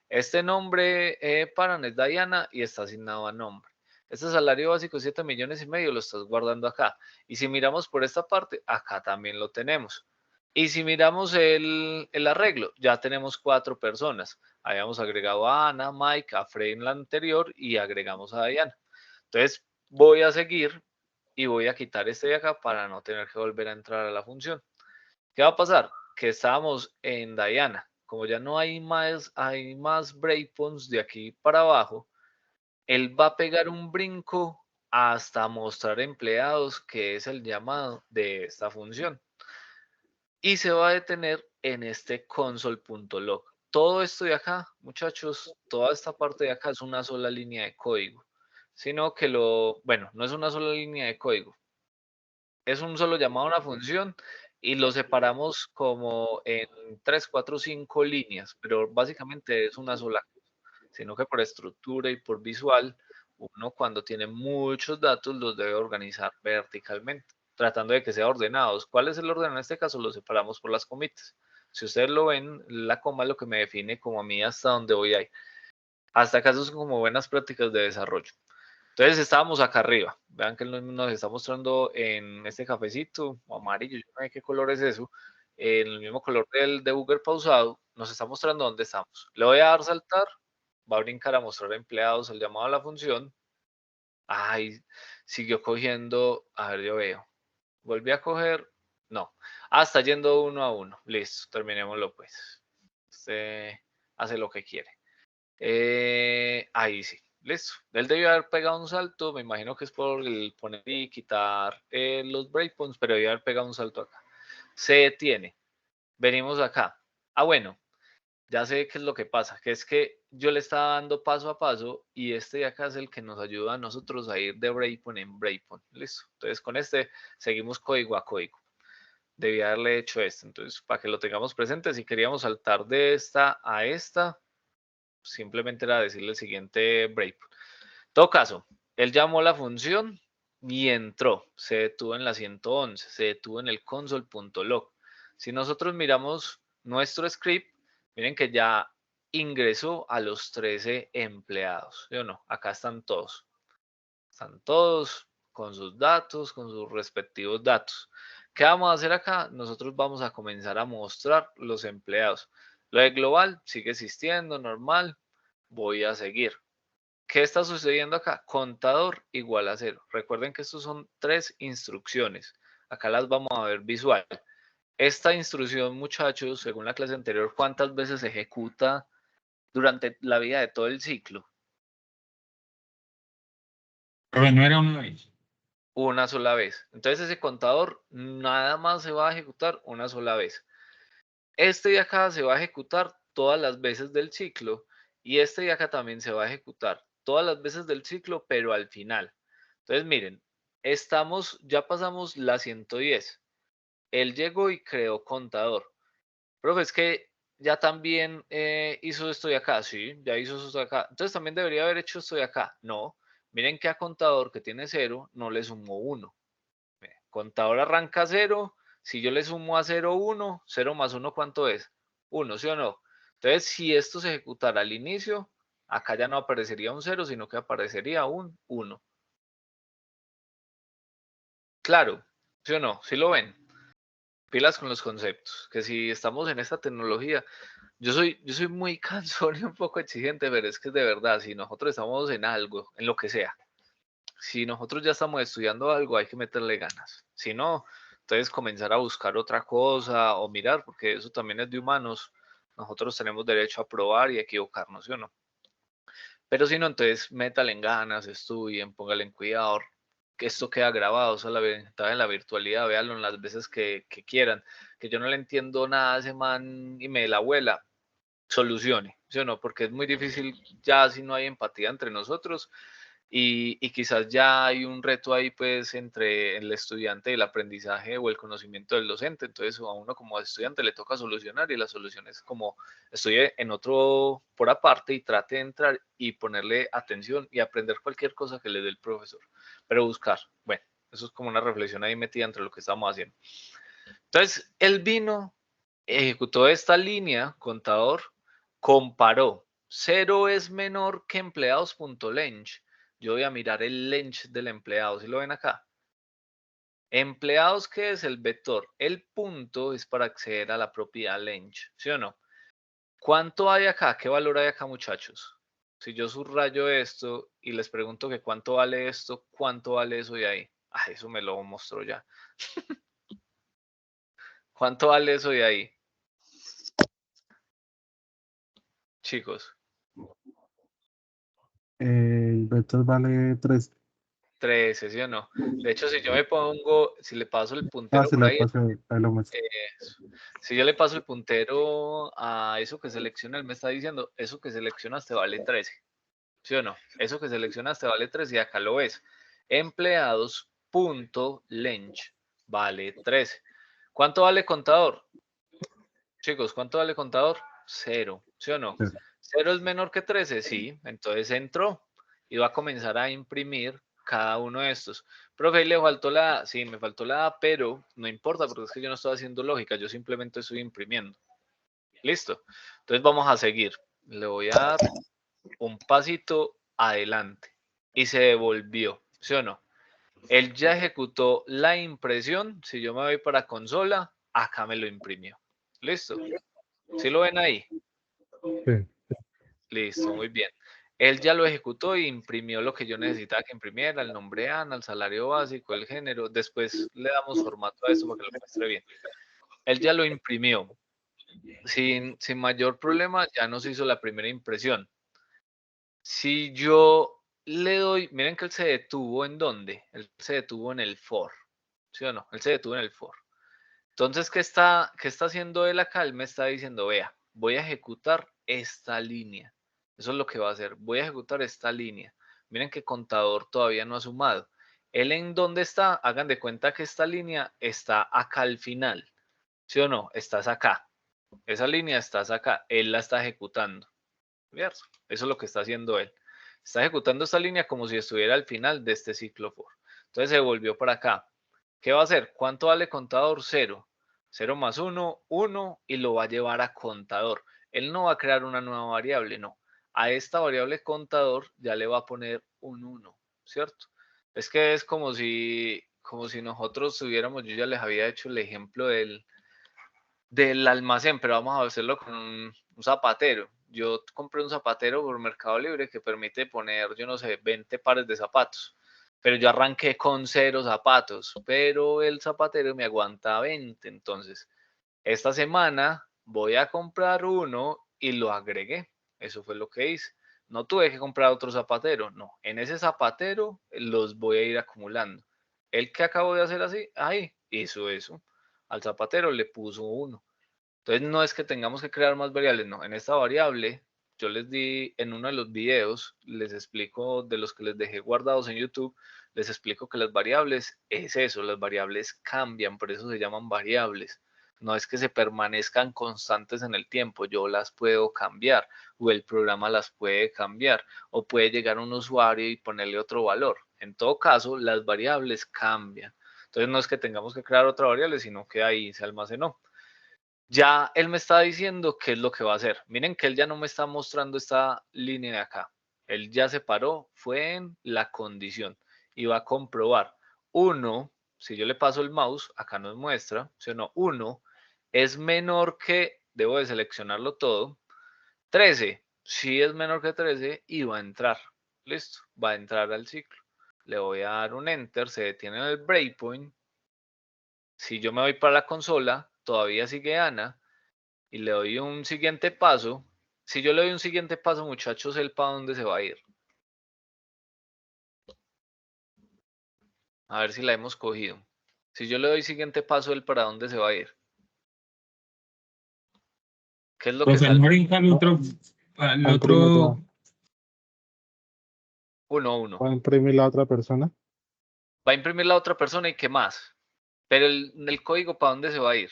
Speaker 1: Este nombre Paran es Diana y está asignado a nombre. Este salario básico 7,5 millones lo estás guardando acá. Y si miramos por esta parte, acá también lo tenemos. Y si miramos el arreglo, ya tenemos 4 personas. Habíamos agregado a Ana, Mike, a Frey en la anterior y agregamos a Diana. Entonces voy a seguir y voy a quitar este de acá para no tener que volver a entrar a la función. ¿Qué va a pasar? Que estábamos en Diana. Como ya no hay más breakpoints de aquí para abajo, él va a pegar un brinco hasta mostrar empleados, que es el llamado de esta función. Y se va a detener en este console.log. Todo esto de acá, muchachos, toda esta parte de acá es una sola línea de código. Sino que bueno, no es una sola línea de código. Es un solo llamado a una función y lo separamos como en 3, 4, 5 líneas, pero básicamente es una sola cosa, sino que por estructura y por visual, uno cuando tiene muchos datos los debe organizar verticalmente, tratando de que sean ordenados. ¿Cuál es el orden? En este caso lo separamos por las comitas. Si ustedes lo ven, la coma es lo que me define como a mí hasta donde voy ahí. Hasta acá son como buenas prácticas de desarrollo. Entonces estábamos acá arriba. Vean que nos está mostrando en este cafecito amarillo, yo no sé qué color es eso, en el mismo color del debugger pausado, nos está mostrando dónde estamos. Le voy a dar saltar, va a brincar a mostrar empleados, el llamado a la función. Ay, siguió cogiendo, a ver, yo veo. Volví a coger, no. Ah, está yendo uno a uno. Listo, terminémoslo pues. Usted hace lo que quiere. Ahí sí, listo. Él debió haber pegado un salto, me imagino que es por el poner y quitar los breakpoints, pero debió haber pegado un salto acá. Se detiene. Venimos acá. Ah, bueno, ya sé qué es lo que pasa, que es que yo le estaba dando paso a paso y este de acá es el que nos ayuda a nosotros a ir de breakpoint en breakpoint. Listo. Entonces con este seguimos código a código. Debía haberle hecho esto. Entonces, para que lo tengamos presente, si queríamos saltar de esta a esta, simplemente era decirle el siguiente breakpoint. En todo caso, él llamó la función y entró, se detuvo en la 111, se detuvo en el console.log. Si nosotros miramos nuestro script, miren que ya ingresó a los 13 empleados, ¿sí o no? Acá están todos. Están todos con sus datos, con sus respectivos datos. ¿Qué vamos a hacer acá? Nosotros vamos a comenzar a mostrar los empleados. Lo de global sigue existiendo, normal. Voy a seguir. ¿Qué está sucediendo acá? Contador igual a 0. Recuerden que estos son 3 instrucciones. Acá las vamos a ver visual. Esta instrucción, muchachos, según la clase anterior, ¿cuántas veces se ejecuta durante la vida de todo el ciclo?
Speaker 6: Pero no era una vez.
Speaker 1: Una sola vez. Entonces ese contador nada más se va a ejecutar una sola vez. Este de acá se va a ejecutar todas las veces del ciclo y este de acá también se va a ejecutar todas las veces del ciclo, pero al final. Entonces miren, ya pasamos la 110. Él llegó y creó contador. Profe, es que ya también hizo esto de acá, sí, ya hizo esto de acá. Entonces también debería haber hecho esto de acá. No, miren que a contador que tiene 0 no le sumó 1. Contador arranca 0. Si yo le sumo a 0, 1, 0 más 1, ¿cuánto es? 1, ¿sí o no? Entonces, si esto se ejecutara al inicio, acá ya no aparecería un 0, sino que aparecería un 1. Claro, ¿sí o no? ¿Sí lo ven? Pilas con los conceptos, que si estamos en esta tecnología, yo soy muy cansón y un poco exigente, pero es que es de verdad, si nosotros estamos en algo, en lo que sea, si nosotros ya estamos estudiando algo, hay que meterle ganas. Si no, entonces comenzar a buscar otra cosa o mirar, porque eso también es de humanos. Nosotros tenemos derecho a probar y a equivocarnos, ¿sí o no? Pero si no, entonces métale en ganas, estudien, póngale en cuidado, que esto queda grabado, eso es la ventaja de la virtualidad, véanlo en las veces que quieran. Que yo no le entiendo nada a ese man y me la abuela, solucione, ¿sí o no? Porque es muy difícil ya si no hay empatía entre nosotros y quizás ya hay un reto ahí pues entre el estudiante y el aprendizaje o el conocimiento del docente, entonces a uno como estudiante le toca solucionar y la solución es como estudie en otro por aparte y trate de entrar y ponerle atención y aprender cualquier cosa que le dé el profesor, pero buscar, bueno, eso es como una reflexión ahí metida entre lo que estamos haciendo. Entonces, él vino, ejecutó esta línea, contador, comparó. 0 es menor que empleados.length. Yo voy a mirar el length del empleado. ¿Sí lo ven acá? Empleados, ¿qué es el vector? El punto es para acceder a la propiedad len, ¿sí o no? ¿Cuánto hay acá? ¿Qué valor hay acá, muchachos? Si yo subrayo esto y les pregunto que cuánto vale esto, ¿cuánto vale eso de ahí? Ah, eso me lo mostró ya. ¿Cuánto vale eso de ahí? Chicos,
Speaker 2: El vector vale 3.
Speaker 1: 13, ¿sí o no? De hecho, si yo me pongo, si le paso el
Speaker 2: Ah,
Speaker 1: puntero
Speaker 2: se
Speaker 1: por
Speaker 2: le
Speaker 1: ahí,
Speaker 2: pasó, ahí lo muestro.
Speaker 1: eso. Si yo le paso el puntero a eso que selecciona, él me está diciendo, eso que seleccionaste vale 13, ¿sí o no? Eso que seleccionaste vale 13 y acá lo ves. Empleados.length vale 13. ¿Cuánto vale contador? Chicos, ¿cuánto vale contador? 0, ¿sí o no?
Speaker 2: Sí.
Speaker 1: 0 es menor que 13, sí. Entonces entró y va a comenzar a imprimir cada uno de estos. Profe, le faltó la A. Sí, me faltó la A, pero no importa porque es que yo no estoy haciendo lógica, yo simplemente estoy imprimiendo. Listo. Entonces vamos a seguir. Le voy a dar un pasito adelante y se devolvió, ¿sí o no? Él ya ejecutó la impresión. Si yo me voy para consola, acá me lo imprimió. Listo. ¿Sí lo ven ahí?
Speaker 2: Sí.
Speaker 1: Listo, muy bien. Él ya lo ejecutó y imprimió lo que yo necesitaba que imprimiera, el nombre de Ana, el salario básico, el género. Después le damos formato a eso para que lo muestre bien. Él ya lo imprimió. Sin mayor problema, ya nos hizo la primera impresión. Si yo le doy, miren que él se detuvo en dónde? Él se detuvo en el for, ¿sí o no? Él se detuvo en el for. Entonces, qué está haciendo él acá? Él me está diciendo, vea, voy a ejecutar esta línea. Eso es lo que va a hacer. Voy a ejecutar esta línea. Miren que contador todavía no ha sumado. Él en dónde está, hagan de cuenta que esta línea está acá al final. ¿Sí o no? Estás acá. Esa línea estás acá. Él la está ejecutando. ¿Cierto? Eso es lo que está haciendo él. Está ejecutando esta línea como si estuviera al final de este ciclo for. Entonces se volvió para acá. ¿Qué va a hacer? ¿Cuánto vale contador? 0. 0 más 1, 1 y lo va a llevar a contador. Él no va a crear una nueva variable, no. A esta variable contador ya le va a poner un 1, ¿cierto? Es que es como si nosotros tuviéramos, yo ya les había hecho el ejemplo del almacén, pero vamos a hacerlo con un zapatero. Yo compré un zapatero por Mercado Libre que permite poner, yo no sé, 20 pares de zapatos. Pero yo arranqué con 0 zapatos, pero el zapatero me aguanta 20. Entonces, esta semana voy a comprar uno y lo agregué. Eso fue lo que hice. No tuve que comprar otro zapatero, no. En ese zapatero los voy a ir acumulando. El que acabo de hacer así, ahí hizo eso. Al zapatero le puso 1. Entonces no es que tengamos que crear más variables, no. En esta variable, yo les di en uno de los videos, les explico de los que les dejé guardados en YouTube, les explico que las variables es eso, las variables cambian, por eso se llaman variables. No es que se permanezcan constantes en el tiempo, yo las puedo cambiar o el programa las puede cambiar o puede llegar un usuario y ponerle otro valor. En todo caso, las variables cambian. Entonces no es que tengamos que crear otra variable, sino que ahí se almacenó. Ya él me está diciendo qué es lo que va a hacer. Miren que él ya no me está mostrando esta línea de acá. Él ya se paró, fue en la condición y va a comprobar. 1, si yo le paso el mouse, acá nos muestra, ¿sí o no? 1 es menor que, debo de seleccionarlo todo, 13, si es menor que 13 y va a entrar. Listo, va a entrar al ciclo. Le voy a dar un enter, se detiene en el breakpoint. Si yo me voy para la consola, todavía sigue Ana y le doy un siguiente paso. Si yo le doy un siguiente paso, muchachos, ¿él para dónde se va a ir? A ver si la hemos cogido. Si yo le doy siguiente paso, ¿él para dónde se va a ir? ¿Qué es lo que
Speaker 6: Pues
Speaker 1: está?
Speaker 6: el no brinca al
Speaker 2: Va a imprimir
Speaker 6: otro,
Speaker 1: 1-1.
Speaker 2: va a imprimir la otra persona.
Speaker 1: Va a imprimir la otra persona y qué más. Pero el código, ¿para dónde se va a ir?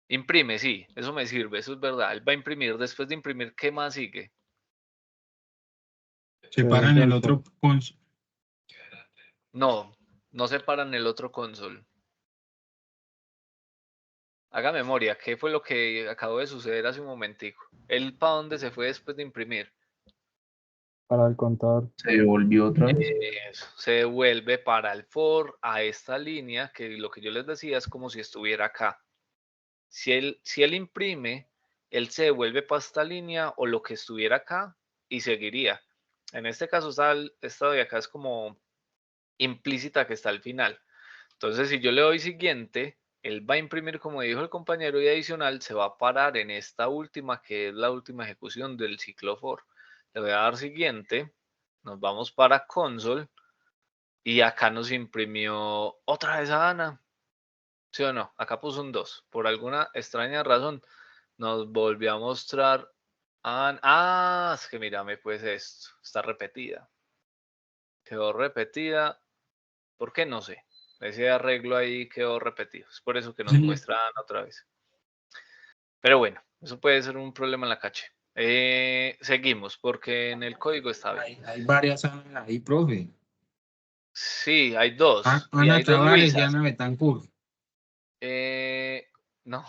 Speaker 1: Imprime, sí, eso me sirve, eso es verdad. Él va a imprimir, después de imprimir, ¿qué más sigue?
Speaker 6: se para en el
Speaker 2: Dentro.
Speaker 6: otro cons.
Speaker 1: No, no se para en el otro console. Haga memoria, ¿qué fue lo que acabó de suceder hace un momentico? ¿Él para dónde se fue después de imprimir?
Speaker 2: para el contador.
Speaker 7: Se devolvió otra vez.
Speaker 1: Eso, se devuelve para el for a esta línea, que lo que yo les decía es como si estuviera acá. Si él imprime, él se devuelve para esta línea o lo que estuviera acá y seguiría. En este caso, esta de acá es como implícita que está al final. Entonces, si yo le doy siguiente, él va a imprimir como dijo el compañero y adicional se va a parar en esta última, que es la última ejecución del ciclo for. Le voy a dar siguiente, nos vamos para console y acá nos imprimió otra vez a Ana. ¿Sí o no? Acá puso un 2. Por alguna extraña razón nos volvió a mostrar a Ana. Ah, es que mírame pues esto. Está repetida. Quedó repetida. ¿Por qué? No sé. Ese arreglo ahí quedó repetido. Es por eso que nos muestra a Ana otra vez. Pero bueno, eso puede ser un problema en la caché. Seguimos, porque en el código está bien.
Speaker 6: Hay varias Anas ahí, profe.
Speaker 1: Sí, hay dos. Y
Speaker 6: Ana
Speaker 1: hay dos
Speaker 6: Tavares y
Speaker 1: Luisas.
Speaker 6: Ana Betancourt.
Speaker 1: No,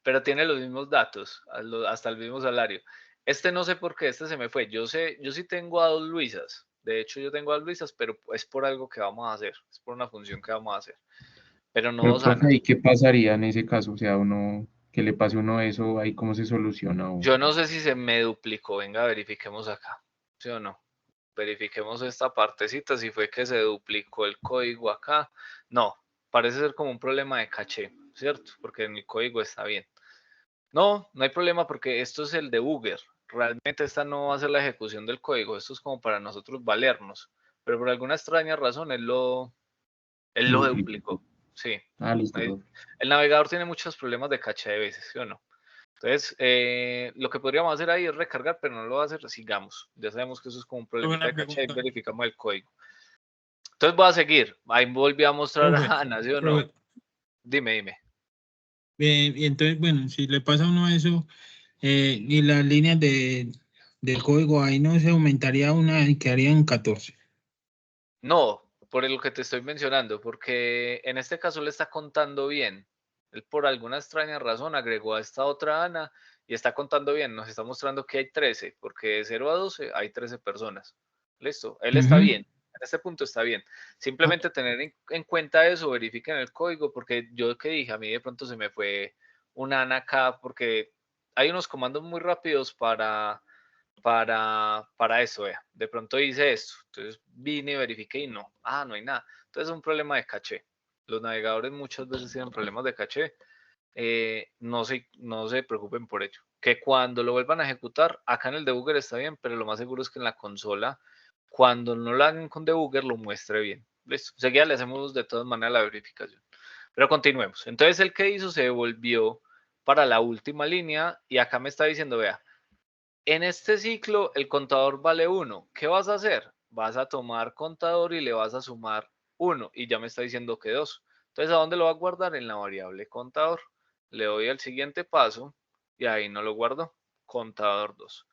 Speaker 1: pero tiene los mismos datos, hasta el mismo salario. Este no sé por qué, este se me fue. Yo sí tengo a dos Luisas. De hecho, yo tengo a dos Luisas, pero es por algo que vamos a hacer. Es por una función que vamos a hacer. Pero no
Speaker 7: Pero,
Speaker 1: dos
Speaker 7: profe,
Speaker 1: Anas.
Speaker 7: ¿y qué pasaría en ese caso? O sea, uno, que le pase a uno eso, ahí cómo se soluciona.
Speaker 1: Yo no sé si se me duplicó. Venga, verifiquemos acá. ¿Sí o no? Verifiquemos esta partecita, si fue que se duplicó el código acá. No, parece ser como un problema de caché, ¿cierto? Porque en el código está bien. No, no hay problema porque esto es el debugger. Realmente esta no va a ser la ejecución del código. Esto es como para nosotros valernos. Pero por alguna extraña razón él lo duplicó. Sí.
Speaker 7: Ah, listo, profe.
Speaker 1: El navegador tiene muchos problemas de caché de veces, ¿sí o no? Entonces, lo que podríamos hacer ahí es recargar, pero no lo va a hacer, sigamos. Ya sabemos que eso es como un problemita de
Speaker 6: Buena
Speaker 1: caché y
Speaker 6: pregunta.
Speaker 1: verificamos el código. Entonces voy a seguir. Ahí volví a mostrar
Speaker 6: Profe,
Speaker 1: a Ana, ¿sí o no?
Speaker 6: profe,
Speaker 1: Dime.
Speaker 6: y entonces, bueno, si le pasa a uno eso, y las líneas del código ahí no se aumentaría una y quedarían 14.
Speaker 1: No, por lo que te estoy mencionando, porque en este caso le está contando bien. Él por alguna extraña razón agregó a esta otra Ana y está contando bien. Nos está mostrando que hay 13, porque de 0 a 12 hay 13 personas. Listo, él está
Speaker 6: Ujú.
Speaker 1: bien. En este punto está bien. Simplemente tener en cuenta eso, verifiquen el código, porque yo que dije, a mí de pronto se me fue una Ana acá, porque hay unos comandos muy rápidos para eso, vea. De pronto hice esto, entonces vine y verifiqué y no hay nada. Entonces es un problema de caché. Los navegadores muchas veces tienen problemas de caché. No se preocupen por ello. Que cuando lo vuelvan a ejecutar, acá en el debugger está bien, pero lo más seguro es que en la consola, cuando no lo hagan con debugger, lo muestre bien. Listo. Seguida le hacemos de todas maneras la verificación. Pero continuemos. Entonces el que hizo se devolvió para la última línea y acá me está diciendo, vea, en este ciclo el contador vale 1. ¿Qué vas a hacer? Vas a tomar contador y le vas a sumar 1 y ya me está diciendo que 2. Entonces, ¿a dónde lo va a guardar? En la variable contador. Le doy al siguiente paso y ahí no lo guardo. Contador 2.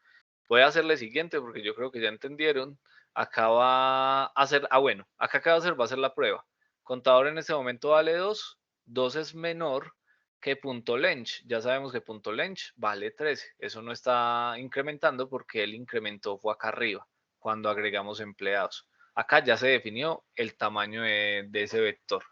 Speaker 1: Voy a hacerle siguiente porque yo creo que ya entendieron. Acá va a hacer, bueno, acá qué va a hacer, va a hacer la prueba. Contador en este momento vale 2. 2 es menor que punto length. Ya sabemos que punto length vale 13. Eso no está incrementando porque el incremento fue acá arriba cuando agregamos empleados. Acá ya se definió el tamaño de ese vector.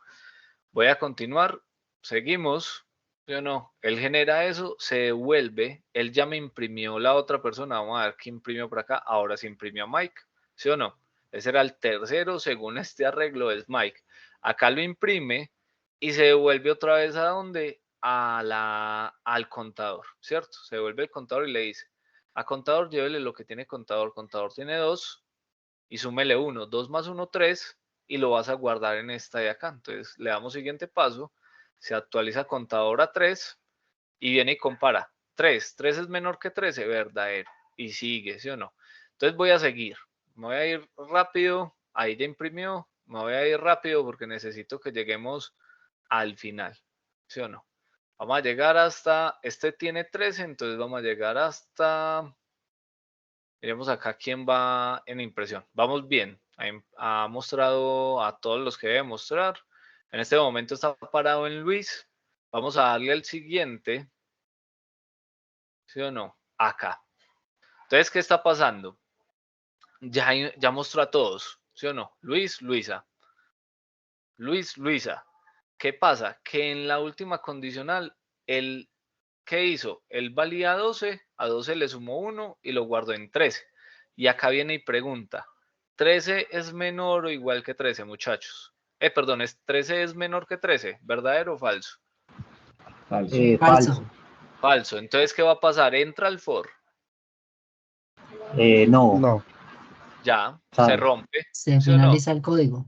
Speaker 1: Voy a continuar. Seguimos. ¿Sí o no? Él genera eso, se devuelve. Él ya me imprimió la otra persona. Vamos a ver qué imprimió por acá. Ahora se imprimió a Mike. ¿Sí o no? Ese era el tercero, según este arreglo, es Mike. Acá lo imprime y se devuelve otra vez a dónde? Al contador, ¿cierto? Se devuelve el contador y le dice, a contador llévele lo que tiene contador. Contador tiene 2 y súmele 1. 2 más 1, 3 y lo vas a guardar en esta de acá. Entonces le damos siguiente paso, se actualiza contador a 3 y viene y compara. 3 es menor que 13, verdadero. Y sigue, ¿sí o no? Entonces voy a seguir. Me voy a ir rápido. Ahí ya imprimió. Me voy a ir rápido porque necesito que lleguemos al final. ¿Sí o no? Vamos a llegar hasta, este tiene 13, entonces vamos a llegar hasta, miremos acá quién va en impresión. Vamos bien. Ha mostrado a todos los que debe mostrar. En este momento está parado en Luis. Vamos a darle al siguiente. ¿Sí o no? Acá. Entonces, ¿qué está pasando? ya mostró a todos, ¿sí o no? Luis, Luisa. Luis, Luisa. ¿Qué pasa? Que en la última condicional, ¿qué hizo? Él valía 12, a 12 le sumó 1 y lo guardó en 13. Y acá viene y pregunta, ¿13 es menor o igual que 13, muchachos? Perdón, 13 es menor que 13, ¿verdadero o falso?
Speaker 7: Falso.
Speaker 5: Falso.
Speaker 1: Falso. Entonces, ¿qué va a pasar? Entra al for.
Speaker 5: No.
Speaker 2: No.
Speaker 1: Ya, se
Speaker 5: Sabe.
Speaker 1: rompe.
Speaker 3: Se
Speaker 1: ¿Sí o no?
Speaker 3: finaliza el código.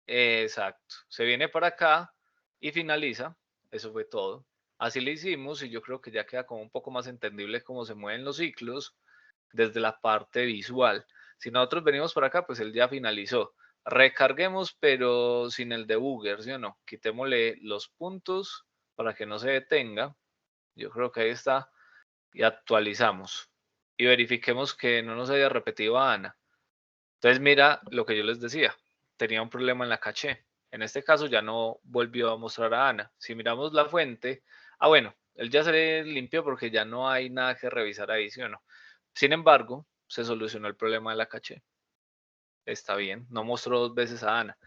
Speaker 1: Exacto. Se viene para acá y finaliza. Eso fue todo. Así lo hicimos y yo creo que ya queda como un poco más entendible cómo se mueven los ciclos desde la parte visual. Si nosotros venimos por acá, pues él ya finalizó. Recarguemos, pero sin el debugger, ¿sí o no? Quitémosle los puntos para que no se detenga. Yo creo que ahí está. Y actualizamos. Y verifiquemos que no nos haya repetido a Ana. Entonces mira lo que yo les decía. Tenía un problema en la caché. En este caso ya no volvió a mostrar a Ana. Si miramos la fuente, bueno, él ya se le limpió porque ya no hay nada que revisar ahí, ¿sí o no? Sin embargo, se solucionó el problema de la caché. Está bien, no mostró 2 veces a Ana.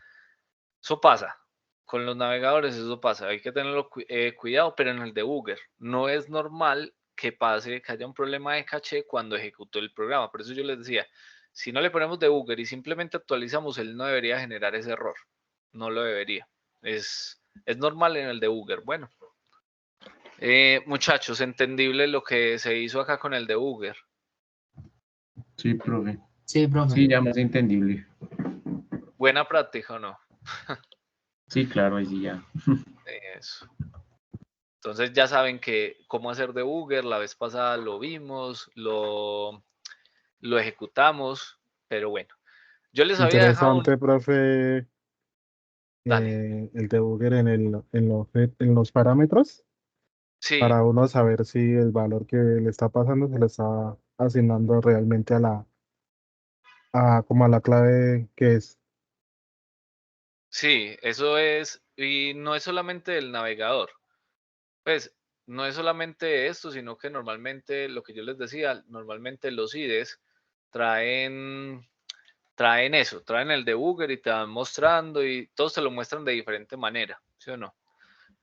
Speaker 1: Eso pasa. Con los navegadores eso pasa. Hay que tenerlo cuidado, pero en el debugger no es normal que pase, que haya un problema de caché cuando ejecutó el programa. Por eso yo les decía, si no le ponemos debugger y simplemente actualizamos, él no debería generar ese error. No lo debería. Es normal en el debugger. Bueno, muchachos, entendible lo que se hizo acá con el debugger.
Speaker 7: Sí, profe.
Speaker 3: Sí, profe.
Speaker 7: Sí, ya más entendible.
Speaker 1: Buena práctica, ¿o no?
Speaker 7: Sí, claro, ahí sí ya.
Speaker 1: Eso. Entonces ya saben que cómo hacer debugger, la vez pasada lo vimos, lo ejecutamos, pero bueno. Yo les había dejado
Speaker 2: Interesante, profe,
Speaker 1: Dale.
Speaker 2: el debugger en los parámetros
Speaker 1: Sí,
Speaker 2: para uno saber si el valor que le está pasando se le está asignando realmente como a la clave que es.
Speaker 1: sí, eso es, y no es solamente el navegador, pues no es solamente esto, sino que normalmente, lo que yo les decía, normalmente los IDEs traen eso, traen el debugger y te van mostrando y todos te lo muestran de diferente manera, ¿sí o no?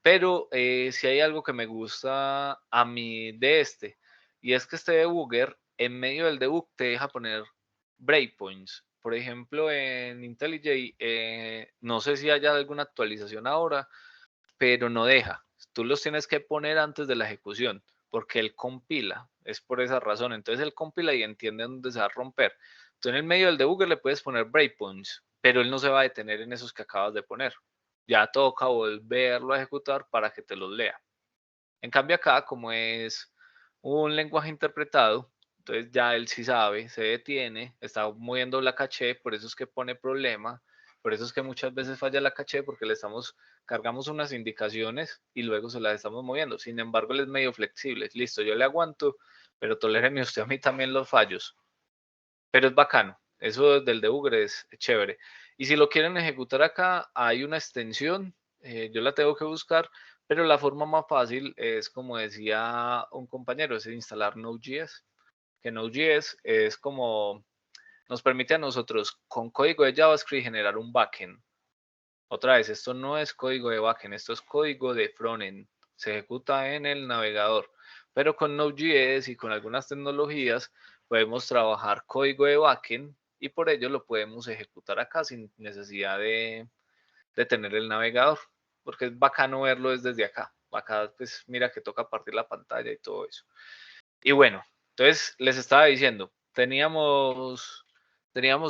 Speaker 1: Pero si hay algo que me gusta a mí de y es que este debugger, en medio del debug, te deja poner breakpoints. Por ejemplo, en IntelliJ, no sé si haya alguna actualización ahora, pero no deja. Tú los tienes que poner antes de la ejecución, porque él compila. Es por esa razón. Entonces él compila y entiende dónde se va a romper. Tú en el medio del debugger le puedes poner breakpoints, pero él no se va a detener en esos que acabas de poner. Ya toca volverlo a ejecutar para que te los lea. En cambio acá, como es un lenguaje interpretado, entonces ya él sí sabe, se detiene, está moviendo la caché, por eso es que pone problema, por eso es que muchas veces falla la caché porque cargamos unas indicaciones y luego se las estamos moviendo. Sin embargo, él es medio flexible. Listo, yo le aguanto, pero toléreme usted a mí también los fallos. Pero es bacano. Eso del debugger es chévere. Y si lo quieren ejecutar acá, hay una extensión. Yo la tengo que buscar, pero la forma más fácil es, como decía un compañero, es instalar Node.js. Que Node.js es como nos permite a nosotros con código de JavaScript generar un backend. Otra vez, esto no es código de backend, esto es código de frontend. Se ejecuta en el navegador. Pero con Node.js y con algunas tecnologías podemos trabajar código de backend y por ello lo podemos ejecutar acá sin necesidad de tener el navegador. Porque es bacano verlo desde acá. Acá, pues mira que toca partir la pantalla y todo eso. Y bueno, entonces les estaba diciendo, teníamos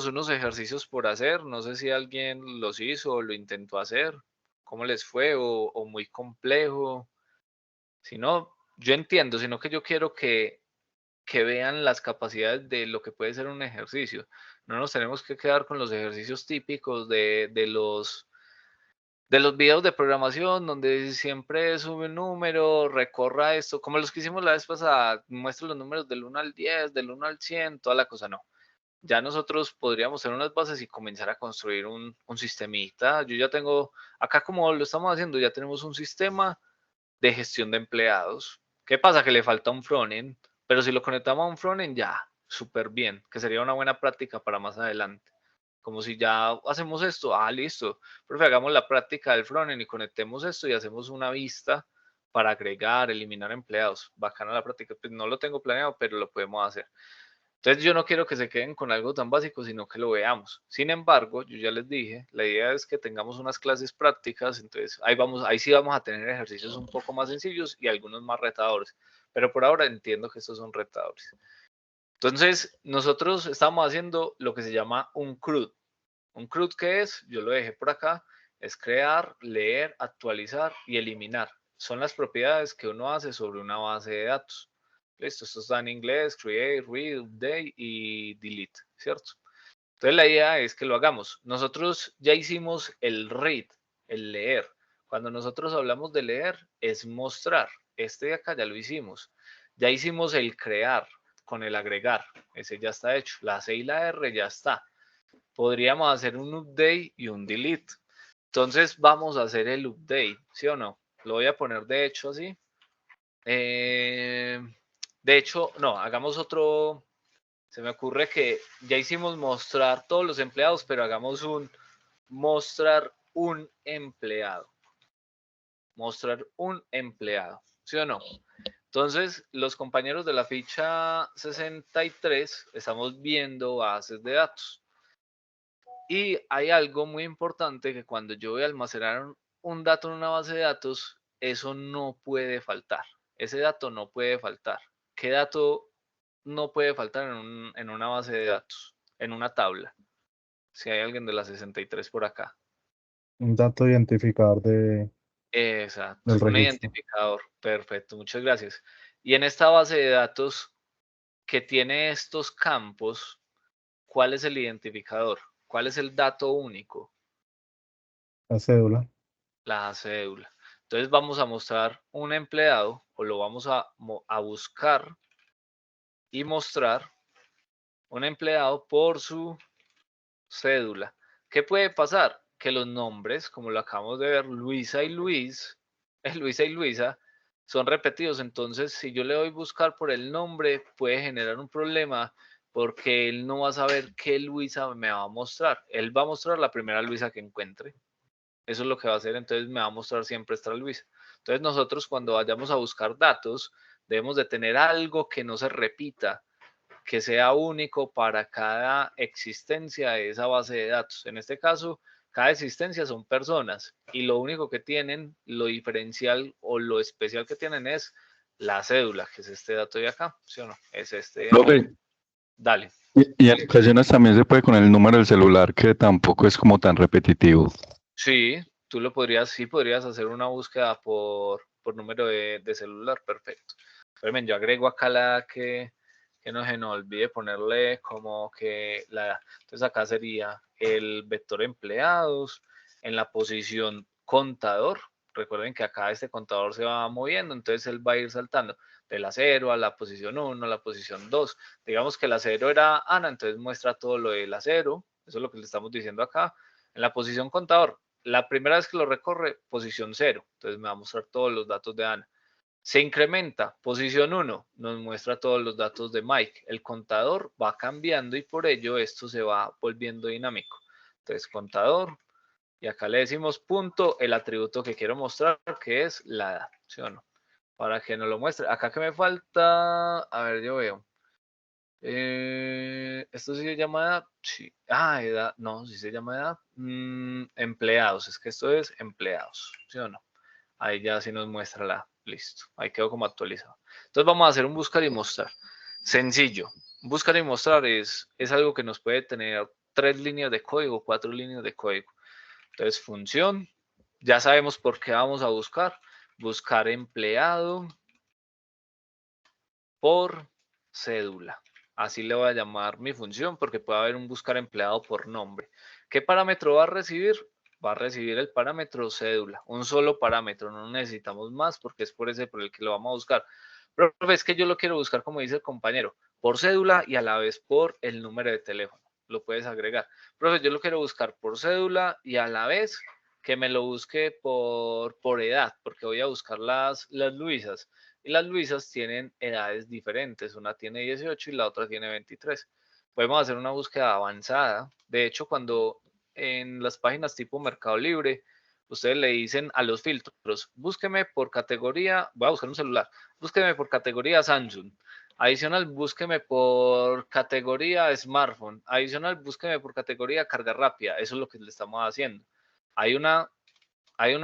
Speaker 1: unos ejercicios por hacer, no sé si alguien los hizo o lo intentó hacer, cómo les fue o muy complejo. Si no, yo entiendo, sino que yo quiero que vean las capacidades de lo que puede ser un ejercicio. No nos tenemos que quedar con los ejercicios típicos de los videos de programación donde siempre sube un número, recorra esto, como los que hicimos la vez pasada, muestra los números del 1 al 10, del 1 al 100, toda la cosa, no. Ya nosotros podríamos tener unas bases y comenzar a construir un sistemita. Yo ya tengo, acá como lo estamos haciendo, ya tenemos un sistema de gestión de empleados. ¿Qué pasa? Que le falta un frontend, pero si lo conectamos a un frontend ya, súper bien, que sería una buena práctica para más adelante. Como si ya hacemos esto, listo, profe, hagamos la práctica del frontend y conectemos esto y hacemos una vista para agregar, eliminar empleados. Bacana la práctica, pues no lo tengo planeado, pero lo podemos hacer. Entonces yo no quiero que se queden con algo tan básico, sino que lo veamos. Sin embargo, yo ya les dije, la idea es que tengamos unas clases prácticas, entonces ahí sí vamos a tener ejercicios un poco más sencillos y algunos más retadores. Pero por ahora entiendo que estos son retadores. Entonces, nosotros estamos haciendo lo que se llama un CRUD. ¿Un CRUD qué es? Yo lo dejé por acá. Es crear, leer, actualizar y eliminar. Son las propiedades que uno hace sobre una base de datos. Listo, esto está en inglés, create, read, update y delete, ¿cierto? Entonces la idea es que lo hagamos. Nosotros ya hicimos el read, el leer. Cuando nosotros hablamos de leer, es mostrar. Este de acá ya lo hicimos. Ya hicimos el crear con el agregar. Ese ya está hecho. La C y la R ya está. Podríamos hacer un update y un delete. Entonces vamos a hacer el update, ¿sí o no? Lo voy a poner de hecho así. De hecho, no, hagamos otro. Se me ocurre que ya hicimos mostrar todos los empleados, pero hagamos un mostrar un empleado. Mostrar un empleado, ¿sí o no? Entonces, los compañeros de la ficha 63 estamos viendo bases de datos. Y hay algo muy importante que cuando yo voy a almacenar un dato en una base de datos, eso no puede faltar. Ese dato no puede faltar. ¿Qué dato no puede faltar en una base de datos? En una tabla. Si hay alguien de la 63 por acá.
Speaker 2: Un dato identificador
Speaker 1: Exacto,
Speaker 2: del
Speaker 1: un
Speaker 2: registro.
Speaker 1: identificador. Perfecto, muchas gracias. Y en esta base de datos que tiene estos campos, ¿cuál es el identificador? ¿Cuál es el dato único?
Speaker 2: La cédula.
Speaker 1: La cédula. Entonces vamos a mostrar un empleado o lo vamos a buscar y mostrar un empleado por su cédula. ¿Qué puede pasar? Que los nombres, como lo acabamos de ver, Luisa y Luis, Luisa y Luisa, son repetidos. Entonces, si yo le doy buscar por el nombre, puede generar un problema porque él no va a saber qué Luisa me va a mostrar. Él va a mostrar la primera Luisa que encuentre. Eso es lo que va a hacer, entonces me va a mostrar siempre esta Luisa. Entonces nosotros cuando vayamos a buscar datos, debemos de tener algo que no se repita, que sea único para cada existencia de esa base de datos. En este caso, cada existencia son personas y lo único que tienen, lo diferencial o lo especial que tienen es la cédula, que es este dato de acá, ¿sí o no? Es este de aquí.
Speaker 8: Profe,
Speaker 1: Dale.
Speaker 8: y en ocasiones también se puede con el número del celular, que tampoco es como tan repetitivo.
Speaker 1: Sí, tú lo podrías, sí podrías hacer una búsqueda por número de celular, perfecto. Espérenme, yo agrego acá la que no se nos olvide ponerle como que la, entonces acá sería el vector empleados, en la posición contador, recuerden que acá este contador se va moviendo, entonces él va a ir saltando de la 0 a la posición 1, a la posición 2, digamos que la 0 era Ana, entonces muestra todo lo de la 0, eso es lo que le estamos diciendo acá. En la posición contador, la primera vez que lo recorre, posición 0, entonces me va a mostrar todos los datos de Ana. Se incrementa, posición 1, nos muestra todos los datos de Mike. El contador va cambiando y por ello esto se va volviendo dinámico. Entonces, contador, y acá le decimos punto, el atributo que quiero mostrar, que es la edad, ¿sí o no? Para que nos lo muestre. Acá que me falta, a ver, yo veo. ¿Esto sí se llama edad? Sí. Edad, no, sí se llama edad. Empleados, es que esto es empleados, ¿sí o no? Ahí ya sí nos muestra la, listo, ahí quedó como actualizado. Entonces vamos a hacer un buscar y mostrar. Sencillo, buscar y mostrar es algo que nos puede tener 3 líneas de código, 4 líneas de código. Entonces función, ya sabemos por qué vamos a buscar. Buscar empleado por cédula. Así le voy a llamar mi función porque puede haber un buscar empleado por nombre. ¿Qué parámetro va a recibir? Va a recibir el parámetro cédula, un solo parámetro, no necesitamos más porque es por ese por el que lo vamos a buscar. Pero es que yo lo quiero buscar, como dice el compañero, por cédula y a la vez por el número de teléfono. Lo puedes agregar. Profe, yo lo quiero buscar por cédula y a la vez que me lo busque por edad, porque voy a buscar las Luisas. Y las Luisas tienen edades diferentes, una tiene 18 y la otra tiene 23. Podemos hacer una búsqueda avanzada. De hecho, cuando en las páginas tipo Mercado Libre, ustedes le dicen a los filtros, búsqueme por categoría, voy a buscar un celular, búsqueme por categoría Samsung. Adicional, búsqueme por categoría smartphone. Adicional, búsqueme por categoría carga rápida. Eso es lo que le estamos haciendo. Hay una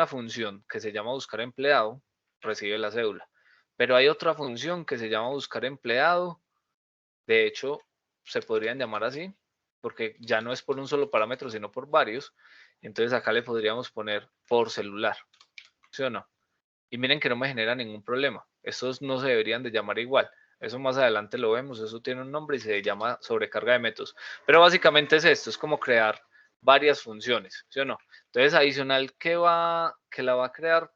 Speaker 1: función que se llama buscar empleado, recibe la cédula. Pero hay otra función que se llama buscar empleado. De hecho, se podrían llamar así, porque ya no es por un solo parámetro, sino por varios. Entonces acá le podríamos poner por celular, ¿sí o no? Y miren que no me genera ningún problema. Estos no se deberían de llamar igual. Eso más adelante lo vemos, eso tiene un nombre y se llama sobrecarga de métodos. Pero básicamente es esto, es como crear varias funciones, ¿sí o no? Entonces adicional que la va a crear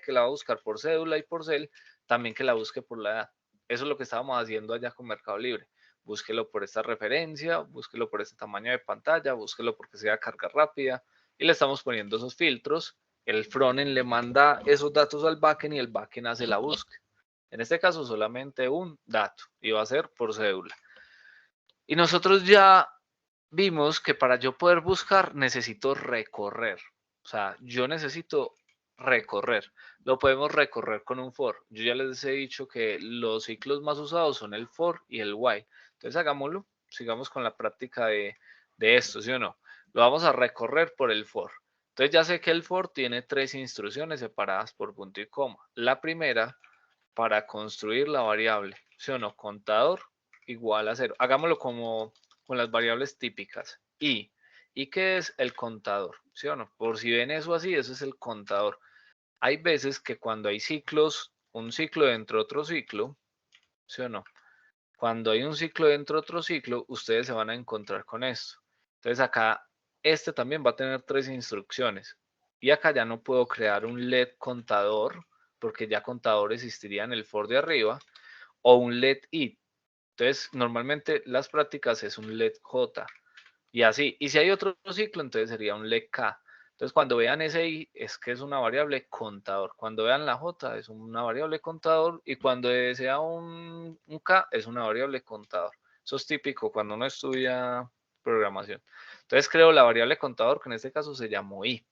Speaker 1: que la va a buscar por cédula y por cel, también que la busque por la edad. Eso es lo que estábamos haciendo allá con Mercado Libre. Búsquelo por esta referencia, búsquelo por este tamaño de pantalla, búsquelo porque sea carga rápida y le estamos poniendo esos filtros. El frontend le manda esos datos al backend y el backend hace la búsqueda. En este caso solamente un dato y va a ser por cédula. Y nosotros ya vimos que para yo poder buscar necesito recorrer. O sea, yo necesito recorrer. Lo podemos recorrer con un for. Yo ya les he dicho que los ciclos más usados son el for y el while. Entonces hagámoslo. Sigamos con la práctica de esto, ¿sí o no? Lo vamos a recorrer por el for. Entonces ya sé que el for tiene 3 instrucciones separadas por punto y coma. La primera, para construir la variable, ¿sí o no? Contador igual a 0. Hagámoslo como con las variables típicas. ¿Y qué es el contador? ¿Sí o no? Por si ven eso así, eso es el contador. Hay veces que cuando hay ciclos, un ciclo dentro de otro ciclo, ¿sí o no? Cuando hay un ciclo dentro de otro ciclo, ustedes se van a encontrar con esto. Entonces acá, este también va a tener 3 instrucciones. Y acá ya no puedo crear un LED contador, porque ya contador existiría en el for de arriba, o un LED it. Entonces, normalmente las prácticas es un LED J. Y así. Y si hay otro ciclo, entonces sería un LED K. Entonces, cuando vean ese I, es que es una variable contador. Cuando vean la J, es una variable contador. Y cuando sea un K, es una variable contador. Eso es típico cuando uno estudia programación. Entonces, creo la variable contador, que en este caso se llamó I.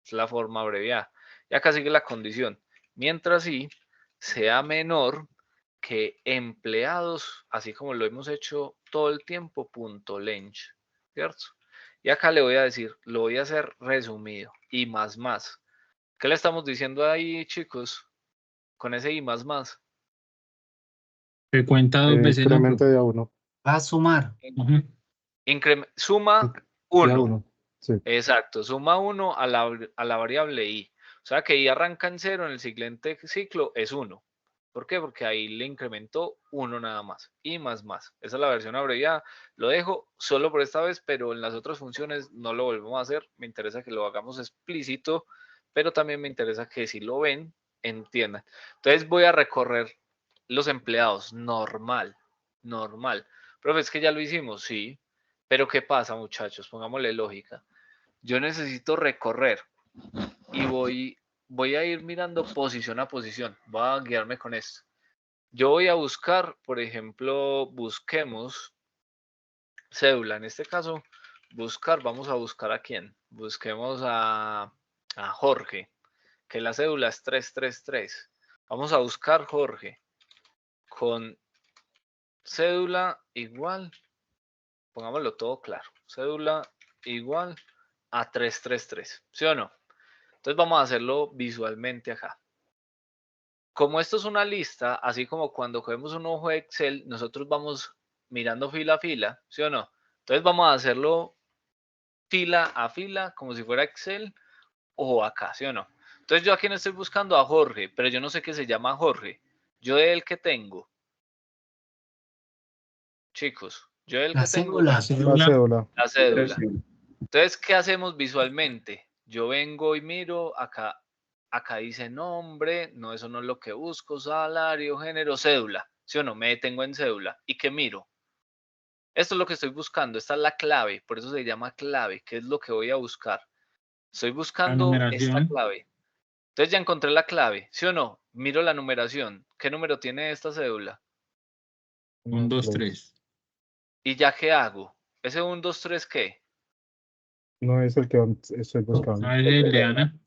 Speaker 1: Es la forma abreviada. Y acá sigue la condición. Mientras I sea menor que empleados, así como lo hemos hecho todo el tiempo, punto length, ¿cierto? Y acá le voy a decir, lo voy a hacer resumido, y más. ¿Qué le estamos diciendo ahí, chicos? Con ese y más.
Speaker 6: Que cuenta 2 veces, ¿no?
Speaker 2: Incremente de a 1.
Speaker 3: Va a sumar.
Speaker 6: Ujú.
Speaker 1: Suma
Speaker 2: De a
Speaker 1: 1.
Speaker 2: 1. Sí.
Speaker 1: Exacto, suma 1 a la variable i. O sea que i arranca en 0, en el siguiente ciclo es 1. ¿Por qué? Porque ahí le incrementó 1 nada más. Y más. Esa es la versión abreviada. Lo dejo solo por esta vez, pero en las otras funciones no lo volvemos a hacer. Me interesa que lo hagamos explícito, pero también me interesa que si lo ven, entiendan. Entonces voy a recorrer los empleados. Normal. Profe, es que ya lo hicimos, sí. Pero ¿qué pasa, muchachos? Pongámosle lógica. Yo necesito recorrer y voy a ir mirando posición a posición. Voy a guiarme con esto. Yo voy a buscar, por ejemplo, busquemos cédula. En este caso, vamos a buscar a quién. Busquemos a Jorge, que la cédula es 333. Vamos a buscar Jorge con cédula igual, pongámoslo todo claro, cédula igual a 333, ¿sí o no? Entonces vamos a hacerlo visualmente acá. Como esto es una lista, así como cuando cogemos un hojo de Excel, nosotros vamos mirando fila a fila, ¿sí o no? Entonces vamos a hacerlo fila a fila, como si fuera Excel, o acá, ¿sí o no? Entonces yo aquí no estoy buscando a Jorge, pero yo no sé qué se llama Jorge. Yo de él que tengo. Chicos, yo de él
Speaker 3: La
Speaker 1: que tengo
Speaker 3: cédula.
Speaker 2: La cédula.
Speaker 1: la cédula. Entonces, ¿qué hacemos visualmente? Yo vengo y miro, acá dice nombre, no, eso no es lo que busco, salario, género, cédula, ¿sí o no? Me detengo en cédula. ¿Y qué miro? Esto es lo que estoy buscando, esta es la clave, por eso se llama clave, ¿qué es lo que voy a buscar? Estoy
Speaker 6: La
Speaker 1: buscando esta
Speaker 6: numeración.
Speaker 1: clave. Entonces ya encontré la clave, ¿sí o no? miro la numeración. ¿Qué número tiene esta cédula?
Speaker 6: 1, 2, 3.
Speaker 1: ¿Y ya qué hago? ¿Ese 1, 2, 3 qué?
Speaker 2: No es el que estoy buscando.
Speaker 6: A ver, el de Ana.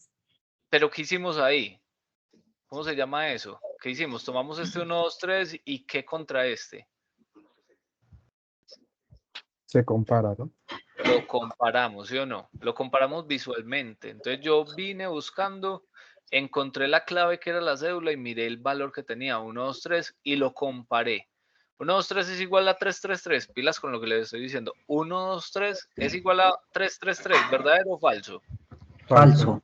Speaker 1: ¿Pero qué hicimos ahí? ¿Cómo se llama eso? ¿Qué hicimos? Tomamos este 1, 2, 3 y ¿qué contra este?
Speaker 2: Se compara, ¿no?
Speaker 1: Lo comparamos, ¿sí o no? Lo comparamos visualmente. Entonces yo vine buscando, encontré la clave que era la cédula y miré el valor que tenía, 1, 2, 3, y lo comparé. 1, 2, 3 es igual a 3, 3, 3. Pilas con lo que les estoy diciendo. 1, 2, 3 es igual a 3, 3, 3. ¿Verdadero o falso?
Speaker 5: Falso.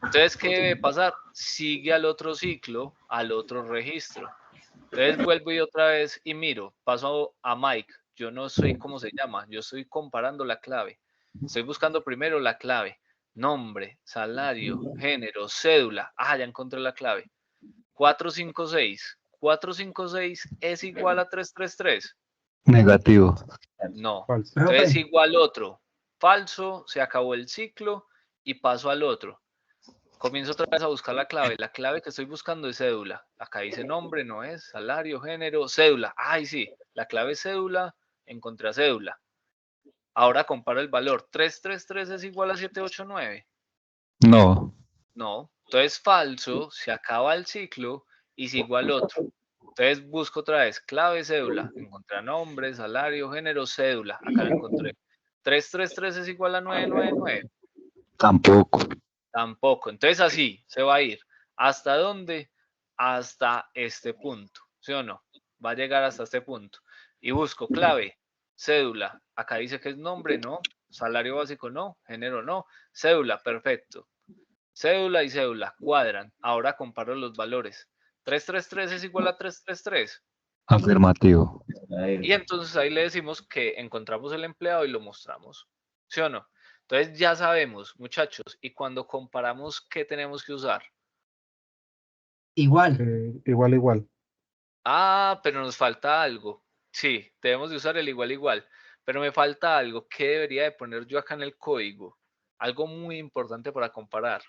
Speaker 1: Entonces, ¿qué debe pasar? Sigue al otro ciclo, al otro registro. Entonces vuelvo y otra vez y miro, paso a Mike. Yo no sé cómo se llama, yo estoy comparando la clave. Estoy buscando primero la clave. Nombre, salario, género, cédula. Ah, ya encontré la clave. 456. 456 es igual a 333.
Speaker 8: Negativo.
Speaker 1: No.
Speaker 2: Falso.
Speaker 1: Entonces
Speaker 3: Profe,
Speaker 1: igual otro. Falso, se acabó el ciclo y paso al otro. Comienzo otra vez a buscar la clave. La clave que estoy buscando es cédula. Acá dice nombre, no es, salario, género, cédula. Ay, sí, la clave es cédula, encontré a cédula. Ahora comparo el valor. 333 es igual a 789.
Speaker 8: No.
Speaker 1: No. Entonces falso, se acaba el ciclo y sigo al otro. Entonces busco otra vez clave, cédula. Encontré nombre, salario, género, cédula. Acá lo encontré. 333 es igual a 999.
Speaker 8: Tampoco.
Speaker 1: Tampoco. Entonces así se va a ir. ¿Hasta dónde? Hasta este punto. ¿Sí o no? Va a llegar hasta este punto. Y busco clave, cédula. Acá dice que es nombre, no. Salario básico, no. Género, no. Cédula, perfecto. Cédula y cédula cuadran. Ahora comparo los valores. 333 es igual a 333.
Speaker 8: Afirmativo.
Speaker 1: Y entonces ahí le decimos que encontramos el empleado y lo mostramos. ¿Sí o no? Entonces ya sabemos, muchachos, y cuando comparamos, ¿qué tenemos que usar?
Speaker 3: igual.
Speaker 2: Igual.
Speaker 1: Ah, pero nos falta algo. Sí, debemos de usar el igual igual, pero me falta algo. ¿Qué debería de poner yo acá en el código? Algo muy importante para comparar.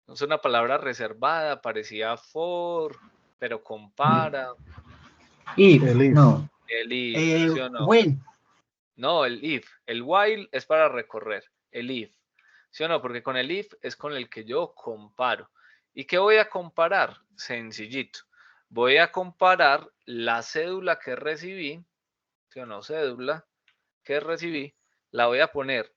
Speaker 1: No es una palabra reservada, parecía for, pero compara.
Speaker 5: If,
Speaker 2: El if.
Speaker 5: no.
Speaker 1: El if, ¿sí o no?
Speaker 3: When.
Speaker 1: No, el if. El while es para recorrer. El if. ¿Sí o no? Porque con el if es con el que yo comparo. ¿Y qué voy a comparar? Sencillito. Voy a comparar la cédula que recibí. ¿Sí o no? Cédula que recibí. La voy a poner.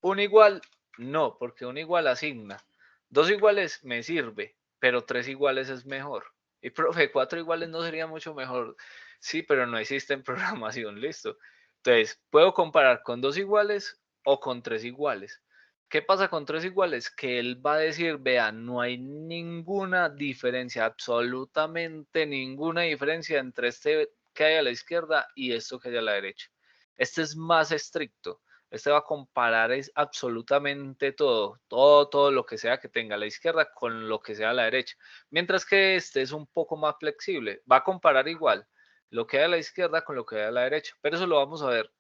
Speaker 1: ¿Un igual? No, porque un igual asigna. 2 iguales me sirve, pero 3 iguales es mejor. Y profe, 4 iguales no sería mucho mejor. Sí, pero no existe en programación, listo. Entonces, puedo comparar con 2 iguales o con 3 iguales. ¿Qué pasa con 3 iguales? Que él va a decir, vean, no hay ninguna diferencia, absolutamente ninguna diferencia entre este que hay a la izquierda y esto que hay a la derecha. Este es más estricto. Este va a comparar es absolutamente todo lo que sea que tenga a la izquierda con lo que sea a la derecha. Mientras que este es un poco más flexible. Va a comparar igual lo que hay a la izquierda con lo que hay a la derecha. Pero eso lo vamos a ver.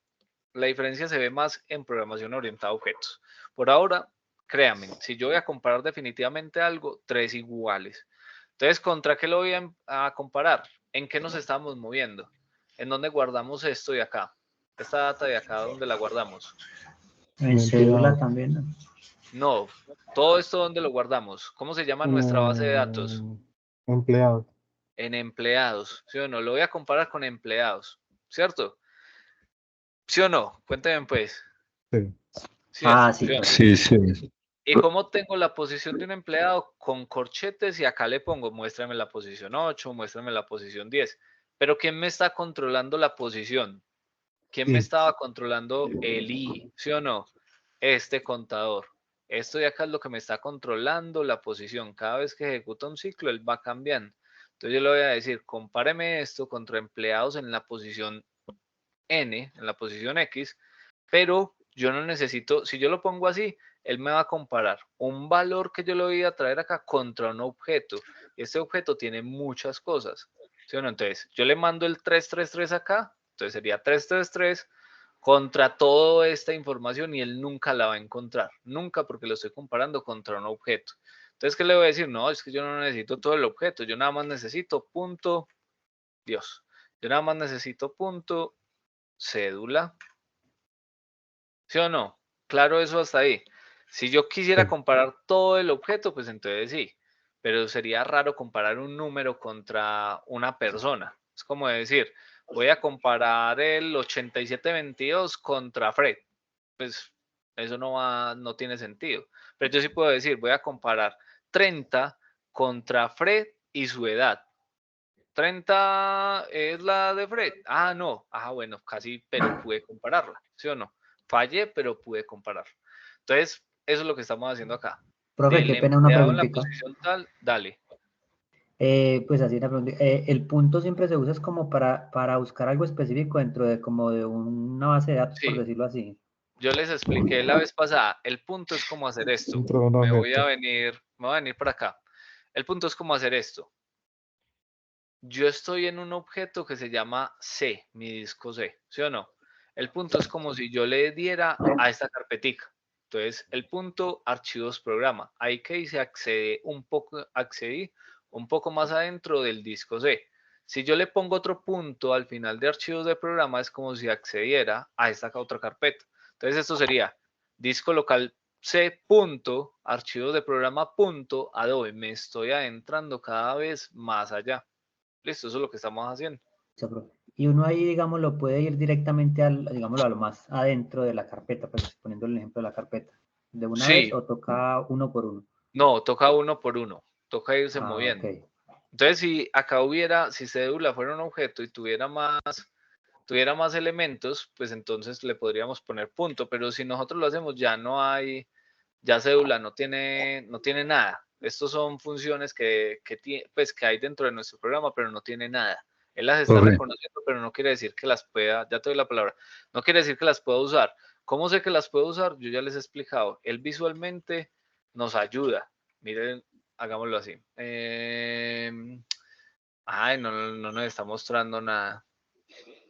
Speaker 1: La diferencia se ve más en programación orientada a objetos. Por ahora, créanme, si yo voy a comparar definitivamente algo, 3 iguales. Entonces, ¿contra qué lo voy a comparar? ¿En qué nos estamos moviendo? ¿En dónde guardamos esto de acá? Esta data de acá, ¿dónde la guardamos?
Speaker 5: En cédula también, ¿no?
Speaker 1: No, todo esto, ¿dónde lo guardamos? ¿Cómo se llama nuestra base de datos?
Speaker 2: Empleado.
Speaker 1: En empleados, ¿sí o no? Lo voy a comparar con empleados, ¿cierto? ¿Sí o no? Cuéntenme pues.
Speaker 2: Sí.
Speaker 5: Ah,
Speaker 1: ¿Sí
Speaker 5: sí,
Speaker 1: o no?
Speaker 8: Sí, sí.
Speaker 1: ¿Y cómo tengo la posición de un empleado? Con corchetes y acá le pongo, muéstrame la posición 8, muéstrame la posición 10. Pero ¿quién me está controlando la posición? ¿Quién me
Speaker 2: Y
Speaker 1: estaba controlando el I? ¿Sí o no? Este contador. Esto de acá es lo que me está controlando la posición. Cada vez que ejecuta un ciclo, él va cambiando. Entonces yo le voy a decir, compáreme esto contra empleados en la posición N, en la posición X, pero yo no necesito, si yo lo pongo así, él me va a comparar un valor que yo le voy a traer acá contra un objeto. Este objeto tiene muchas cosas. ¿Sí o no? Entonces, yo le mando el 333 acá, entonces sería 333 contra toda esta información y él nunca la va a encontrar. Nunca porque lo estoy comparando contra un objeto. Entonces, ¿qué le voy a decir? No, es que yo no necesito todo el objeto, yo nada más necesito punto, Dios, yo nada más necesito punto cédula. ¿Sí o no? Claro, eso hasta ahí. Si yo quisiera
Speaker 2: Sí.
Speaker 1: comparar todo el objeto, pues entonces sí, pero sería raro comparar un número contra una persona. Es como decir, voy a comparar el 8722 contra Fred. Pues eso no tiene sentido. Pero yo sí puedo decir, voy a comparar 30 contra Fred y su edad. 30 es la de Fred. Ah, no. Ah, bueno, casi, pero pude compararla, ¿sí o no? Fallé, pero pude comparar. Entonces, eso es lo que estamos haciendo acá.
Speaker 5: Profe, qué
Speaker 1: Del
Speaker 5: pena, una
Speaker 1: empleado en la
Speaker 5: preguntita.
Speaker 1: posición tal, dale.
Speaker 5: Pues así una pregunta. El punto siempre se usa es como para buscar algo específico dentro de como de una base de datos, por
Speaker 1: Sí,
Speaker 5: decirlo así.
Speaker 1: yo les expliqué la vez pasada. El punto es cómo hacer esto.
Speaker 2: Dentro de un
Speaker 1: Me voy
Speaker 2: objeto.
Speaker 1: a venir para acá. El punto es cómo hacer esto. Yo estoy en un objeto que se llama C, mi disco C, ¿sí o no? El punto es como si yo le diera a esta carpetica. Entonces, el punto archivos programa. Ahí que dice accedí un poco más adentro del disco C. Si yo le pongo otro punto al final de archivos de programa, es como si accediera a esta otra carpeta. Entonces, esto sería disco local C punto, archivos de programa punto, Adobe. Me estoy adentrando cada vez más allá. Listo, eso es lo que estamos haciendo.
Speaker 5: Listo, profe. Y uno ahí, digamos, lo puede ir directamente digámoslo, a lo más adentro de la carpeta, pues poniendo el ejemplo de la carpeta. ¿De una vez
Speaker 1: Sí,
Speaker 5: o toca uno por uno?
Speaker 1: no, toca uno por uno, toca irse
Speaker 5: Ah, ok.
Speaker 1: moviendo. Entonces, si acá hubiera, si cédula fuera un objeto y tuviera más elementos, pues entonces le podríamos poner punto, pero si nosotros lo hacemos ya no hay, ya cédula no tiene nada. Estos son funciones pues, que hay dentro de nuestro programa, pero no tiene nada. Él las está
Speaker 8: Profe,
Speaker 1: reconociendo, pero no quiere decir que las pueda, ya te doy la palabra, no quiere decir que las pueda usar. ¿Cómo sé que las puedo usar? Yo ya les he explicado. Él visualmente nos ayuda. Miren, hagámoslo así. Ay, no nos está mostrando nada.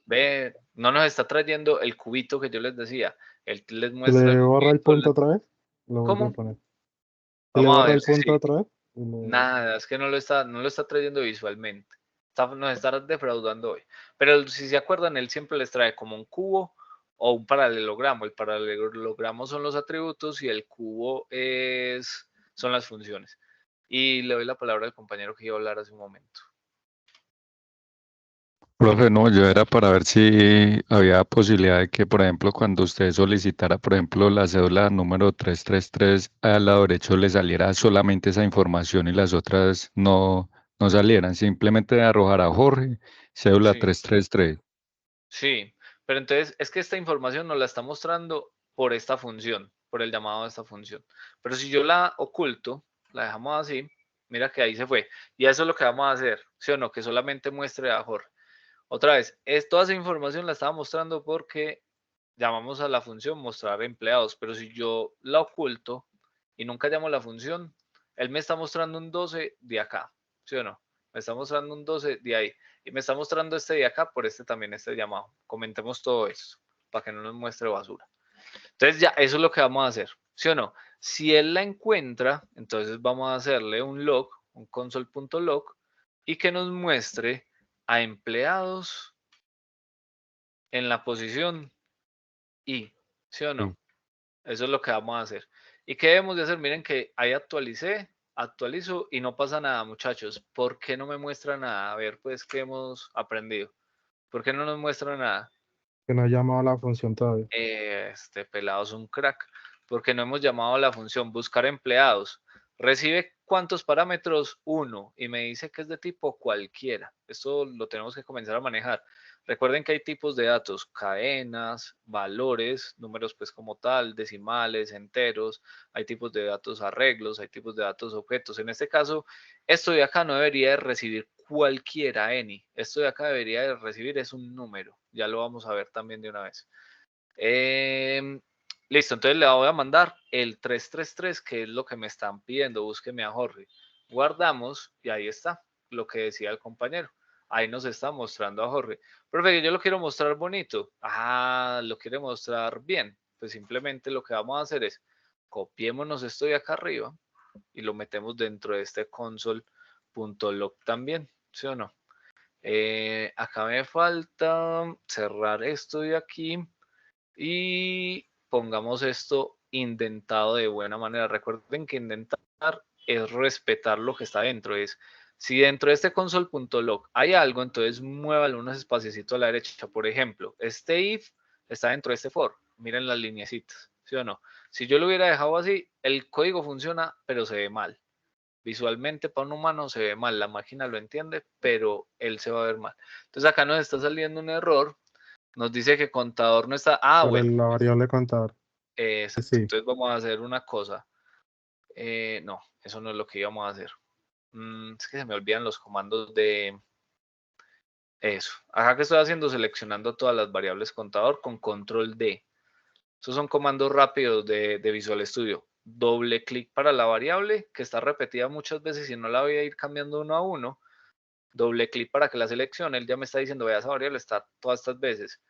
Speaker 1: Ve, no nos está trayendo el cubito que yo les decía. Él les
Speaker 2: ¿Se
Speaker 1: muestra
Speaker 2: le
Speaker 1: el
Speaker 2: borra el
Speaker 1: cubito.
Speaker 2: punto otra vez? Lo vuelve a
Speaker 1: ¿Cómo?
Speaker 2: poner. ¿Se le
Speaker 1: Vamos a
Speaker 2: borra
Speaker 1: ver
Speaker 2: el
Speaker 1: si
Speaker 2: punto
Speaker 1: sí.
Speaker 2: otra vez?
Speaker 1: Nada, es que no lo está trayendo visualmente. Nos está defraudando hoy. Pero si se acuerdan, él siempre les trae como un cubo o un paralelogramo. El paralelogramo son los atributos y el cubo son las funciones. Y le doy la palabra al compañero que iba a hablar hace un momento.
Speaker 8: profe, no, yo era para ver si había posibilidad de que, por ejemplo, cuando usted solicitara, por ejemplo, la cédula número 333, al lado derecho le saliera solamente esa información y las otras no salieran. Simplemente arrojar a Jorge, cédula
Speaker 1: Sí.
Speaker 8: 333.
Speaker 1: Sí, pero entonces es que esta información nos la está mostrando por esta función, por el llamado de esta función. Pero si yo la oculto, la dejamos así, mira que ahí se fue. Y eso es lo que vamos a hacer, ¿sí o no? Que solamente muestre a Jorge. Otra vez, toda esa información la estaba mostrando porque llamamos a la función mostrar empleados, pero si yo la oculto y nunca llamo la función, él me está mostrando un 12 de acá, ¿sí o no? Me está mostrando un 12 de ahí y me está mostrando este de acá por también este llamado. Comentemos todo eso para que no nos muestre basura. Entonces ya, eso es lo que vamos a hacer, ¿sí o no? Si él la encuentra, entonces vamos a hacerle un log, un console.log y que nos muestre a empleados en la posición I, ¿sí o no? Eso es lo que vamos a hacer. ¿Y qué debemos de hacer? Miren que ahí actualizo y no pasa nada, muchachos. ¿Por qué no me muestra nada? A ver, pues, ¿qué hemos aprendido? ¿Por qué no nos muestra nada?
Speaker 2: Que no ha llamado a la función todavía.
Speaker 1: Este pelado es un crack. Porque no hemos llamado a la función buscar empleados. Recibe cuántos parámetros, 1, y me dice que es de tipo cualquiera. Esto lo tenemos que comenzar a manejar. Recuerden que hay tipos de datos, cadenas, valores, números pues como tal, decimales, enteros, hay tipos de datos arreglos, hay tipos de datos objetos. En este caso, esto de acá no debería de recibir cualquiera, any. Esto de acá debería de recibir es un número. Ya lo vamos a ver también de una vez. Listo, entonces le voy a mandar el 333, que es lo que me están pidiendo, búsqueme a Jorge. Guardamos y ahí está lo que decía el compañero. Ahí nos está mostrando a Jorge. Profe, yo lo quiero mostrar bonito. Ah, lo quiere mostrar bien. Pues simplemente lo que vamos a hacer es copiémonos esto de acá arriba y lo metemos dentro de este console.log también, ¿sí o no? Acá me falta cerrar esto de aquí y pongamos esto indentado de buena manera. Recuerden que indentar es respetar lo que está dentro. Es si dentro de este console.log hay algo, entonces muévalo unos espaciecitos a la derecha. Por ejemplo, este if está dentro de este for. Miren las lineecitas, ¿sí o no? Si yo lo hubiera dejado así, el código funciona, pero se ve mal. Visualmente para un humano se ve mal, la máquina lo entiende, pero él se va a ver mal. Entonces acá nos está saliendo un error. Nos dice que contador no está. Ah,
Speaker 2: Por
Speaker 1: bueno.
Speaker 2: la variable contador.
Speaker 1: Exacto.
Speaker 2: Sí.
Speaker 1: Entonces vamos a hacer una cosa. No, eso no es lo que íbamos a hacer. Es que se me olvidan los comandos de eso. Acá que estoy haciendo, seleccionando todas las variables contador con control D. Esos son comandos rápidos de Visual Studio. Doble clic para la variable que está repetida muchas veces y no la voy a ir cambiando uno a uno. Doble clic para que la seleccione. Él ya me está diciendo, vea, esa variable está todas estas veces.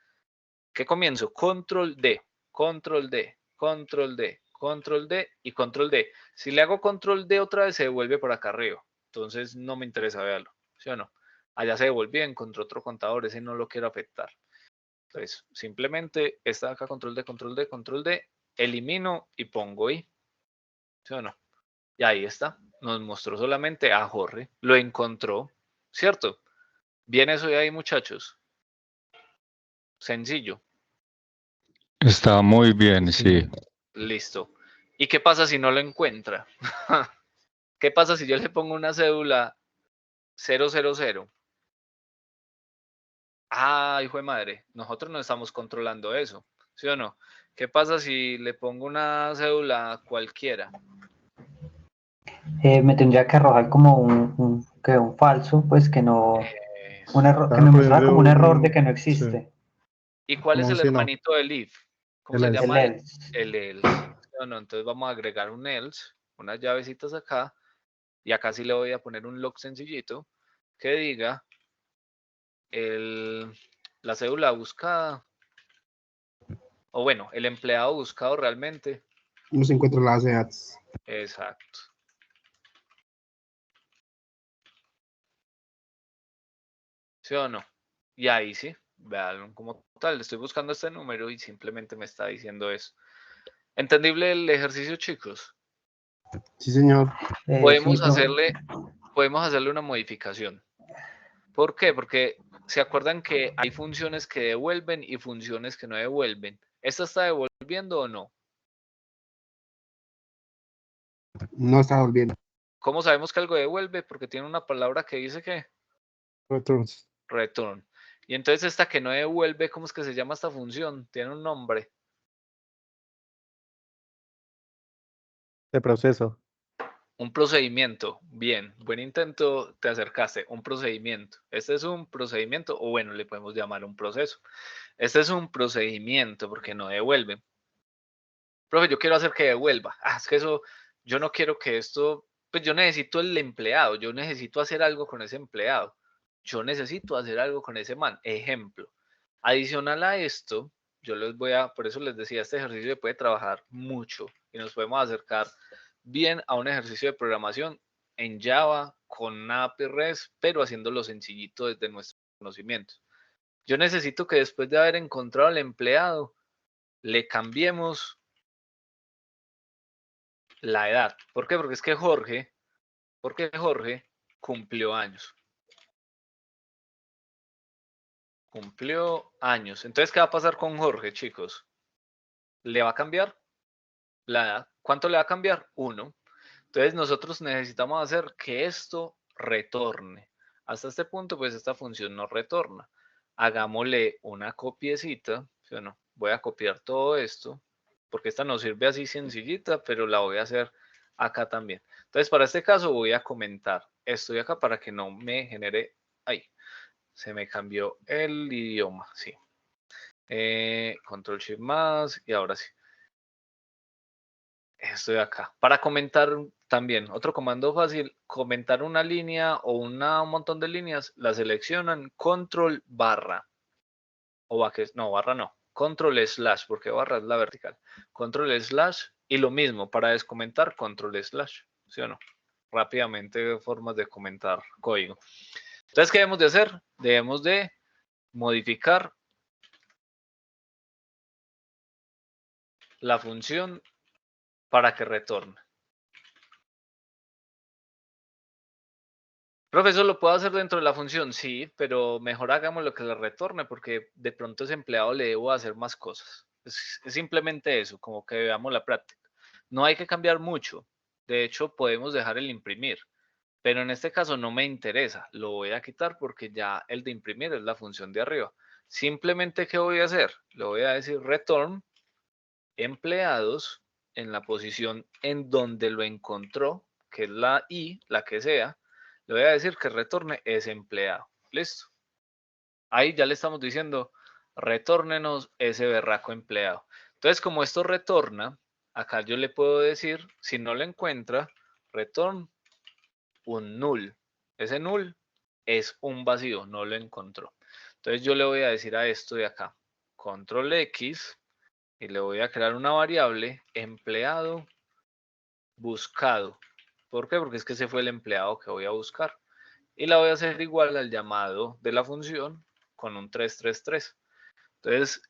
Speaker 1: ¿Qué comienzo? Control D, Control D, Control D, Control D y Control D. Si le hago Control D otra vez, se devuelve por acá arriba. Entonces no me interesa, véalo. ¿Sí o no? Allá se devolvió, encontró otro contador, ese no lo quiero afectar. Entonces, simplemente está acá Control D, Control D, Control D, elimino y pongo I. ¿Sí o no? Y ahí está. Nos mostró solamente a Jorge. Lo encontró, ¿cierto? Bien eso de ahí, muchachos. Sencillo.
Speaker 8: Está muy bien, sí.
Speaker 1: Listo. ¿Y qué pasa si no lo encuentra? ¿Qué pasa si yo le pongo una cédula 000? Ah, hijo de madre, nosotros no estamos controlando eso, ¿sí o no? ¿Qué pasa si le pongo una cédula cualquiera?
Speaker 5: Me tendría que arrojar como un falso, pues que no, un error, que
Speaker 2: Estaba
Speaker 5: me mostrara
Speaker 2: poniendo
Speaker 5: como un error de que no
Speaker 2: sí,
Speaker 5: existe.
Speaker 1: ¿Y cuál es
Speaker 2: como
Speaker 1: el
Speaker 2: si no.
Speaker 1: hermanito del if? ¿Cómo
Speaker 2: El
Speaker 1: se
Speaker 2: else.
Speaker 1: llama?
Speaker 5: El else.
Speaker 1: El else. ¿Sí o no? Entonces vamos a agregar un else, unas llavecitas acá, y acá sí le voy a poner un log sencillito que diga la cédula buscada, o bueno, el empleado buscado realmente.
Speaker 2: No se encuentra la base de datos.
Speaker 1: Exacto. ¿Sí o no? Y ahí sí, vean como tal, estoy buscando este número y simplemente me está diciendo eso. ¿Entendible el ejercicio, chicos?
Speaker 2: Sí, señor.
Speaker 5: Sí,
Speaker 1: Podemos
Speaker 5: profe.
Speaker 1: hacerle una modificación. ¿Por qué? Porque se acuerdan que hay funciones que devuelven y funciones que no devuelven. ¿Esta está devolviendo o no?
Speaker 2: No está volviendo.
Speaker 1: ¿Cómo sabemos que algo devuelve? Porque tiene una palabra que dice que
Speaker 2: Returns.
Speaker 1: return. Y entonces esta que no devuelve, ¿cómo es que se llama esta función? Tiene un nombre.
Speaker 2: De proceso.
Speaker 1: Un procedimiento. Bien, buen intento, te acercaste. Un procedimiento. Este es un procedimiento, o bueno, le podemos llamar un proceso. Este es un procedimiento porque no devuelve. Profe, yo quiero hacer que devuelva. Es que eso, yo no quiero que esto, pues yo necesito el empleado, yo necesito hacer algo con ese empleado. Yo necesito hacer algo con ese man. Ejemplo. Adicional a esto, yo les voy a, por eso les decía, este ejercicio se puede trabajar mucho y nos podemos acercar bien a un ejercicio de programación en Java con una API REST, pero haciéndolo sencillito desde nuestros conocimientos. Yo necesito que después de haber encontrado al empleado, le cambiemos la edad. ¿Por qué? Porque es que Jorge cumplió años. Cumplió años. Entonces, ¿qué va a pasar con Jorge, chicos? ¿Le va a cambiar la edad? ¿Cuánto le va a cambiar? 1. Entonces, nosotros necesitamos hacer que esto retorne. Hasta este punto, pues esta función no retorna. Hagámosle una copiecita, ¿sí o no? Voy a copiar todo esto, porque esta nos sirve así sencillita, pero la voy a hacer acá también. Entonces, para este caso voy a comentar esto de acá para que no me genere... Ahí, se me cambió el idioma, sí. Control Shift más y ahora sí. Esto de acá. Para comentar también, otro comando fácil, comentar una línea o un montón de líneas, la seleccionan, control barra. No, barra no. Control slash, porque barra es la vertical. Control slash y lo mismo para descomentar, control slash. ¿sí o no? Rápidamente formas de comentar código. Entonces, ¿qué debemos de hacer? Debemos de modificar la función para que retorne. Profesor, ¿lo puedo hacer dentro de la función? Sí, pero mejor hagamos lo que le retorne porque de pronto a ese empleado le debo hacer más cosas. Es simplemente eso, como que veamos la práctica. No hay que cambiar mucho. De hecho, podemos dejar el imprimir. Pero en este caso no me interesa. Lo voy a quitar porque ya el de imprimir es la función de arriba. Simplemente, ¿qué voy a hacer? Le voy a decir return empleados en la posición en donde lo encontró, que es la I, la que sea. Le voy a decir que retorne ese empleado. Listo. Ahí ya le estamos diciendo, retórnenos ese berraco empleado. Entonces, como esto retorna, acá yo le puedo decir, si no lo encuentra, return un null. Ese null es un vacío, no lo encontró. Entonces yo le voy a decir a esto de acá, control X, y le voy a crear una variable empleado buscado. ¿Por qué? Porque es que ese fue el empleado que voy a buscar. Y la voy a hacer igual al llamado de la función con un 333. Entonces,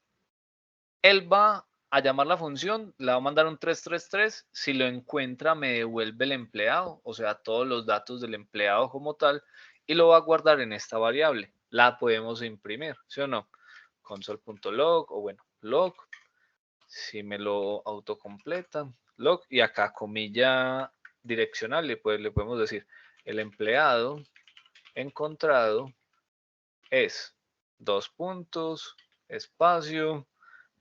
Speaker 1: él va a llamar la función, le va a mandar un 333. Si lo encuentra, me devuelve el empleado, o sea, todos los datos del empleado como tal, y lo va a guardar en esta variable. La podemos imprimir, ¿sí o no? Console.log o bueno, log. Si me lo autocompleta, log, y acá comilla direccional, le podemos decir el empleado encontrado es 2 puntos, espacio,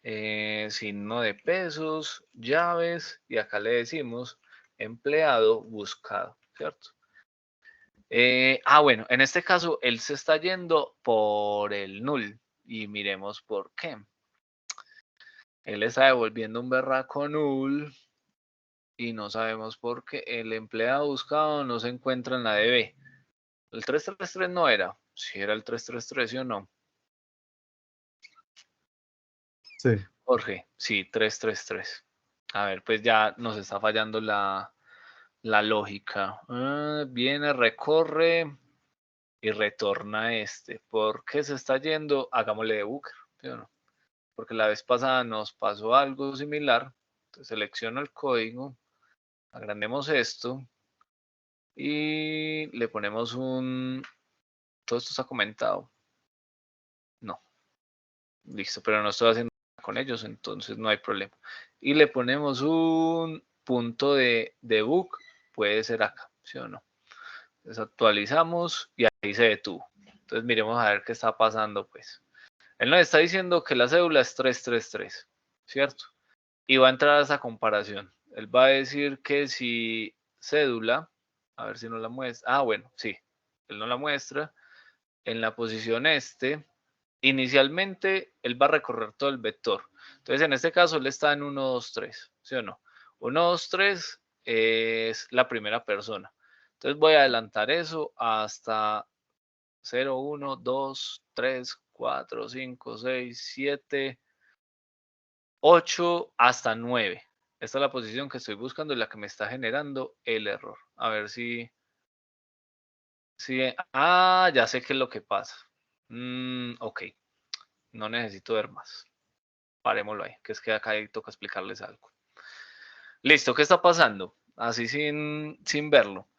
Speaker 1: signo de pesos, llaves, y acá le decimos empleado buscado, ¿cierto? Bueno, en este caso él se está yendo por el null y miremos por qué. Él está devolviendo un berraco null y no sabemos por qué. El empleado buscado no se encuentra en la DB. El 333 no era. Si era el 333, ¿sí o no?
Speaker 2: Sí.
Speaker 1: Jorge, sí, 333. A ver, pues ya nos está fallando la lógica. Viene, recorre y retorna este. ¿Por qué se está yendo? Hagámosle debugger, ¿sí o no? Porque la vez pasada nos pasó algo similar. Entonces selecciono el código, agrandemos esto y le ponemos un... Todo esto está comentado. No. Listo, pero no estoy haciendo nada con ellos, entonces no hay problema. Y le ponemos un punto de debug, puede ser acá, ¿sí o no? Entonces actualizamos y ahí se detuvo. Entonces miremos a ver qué está pasando, pues. Él nos está diciendo que la cédula es 333, ¿cierto? Y va a entrar a esa comparación. Él va a decir que si cédula, a ver si no la muestra. Bueno, sí, él no la muestra. En la posición inicialmente él va a recorrer todo el vector. Entonces, en este caso, él está en 1, 2, 3, ¿sí o no? 1, 2, 3 es la primera persona. Entonces, voy a adelantar eso hasta 0, 1, 2, 3, 4, 5, 6, 7, 8, hasta 9. Esta es la posición que estoy buscando y la que me está generando el error. A ver si... ya sé qué es lo que pasa. Ok. No necesito ver más. Parémoslo ahí, que es que acá toca explicarles algo. Listo, ¿qué está pasando? Así sin verlo.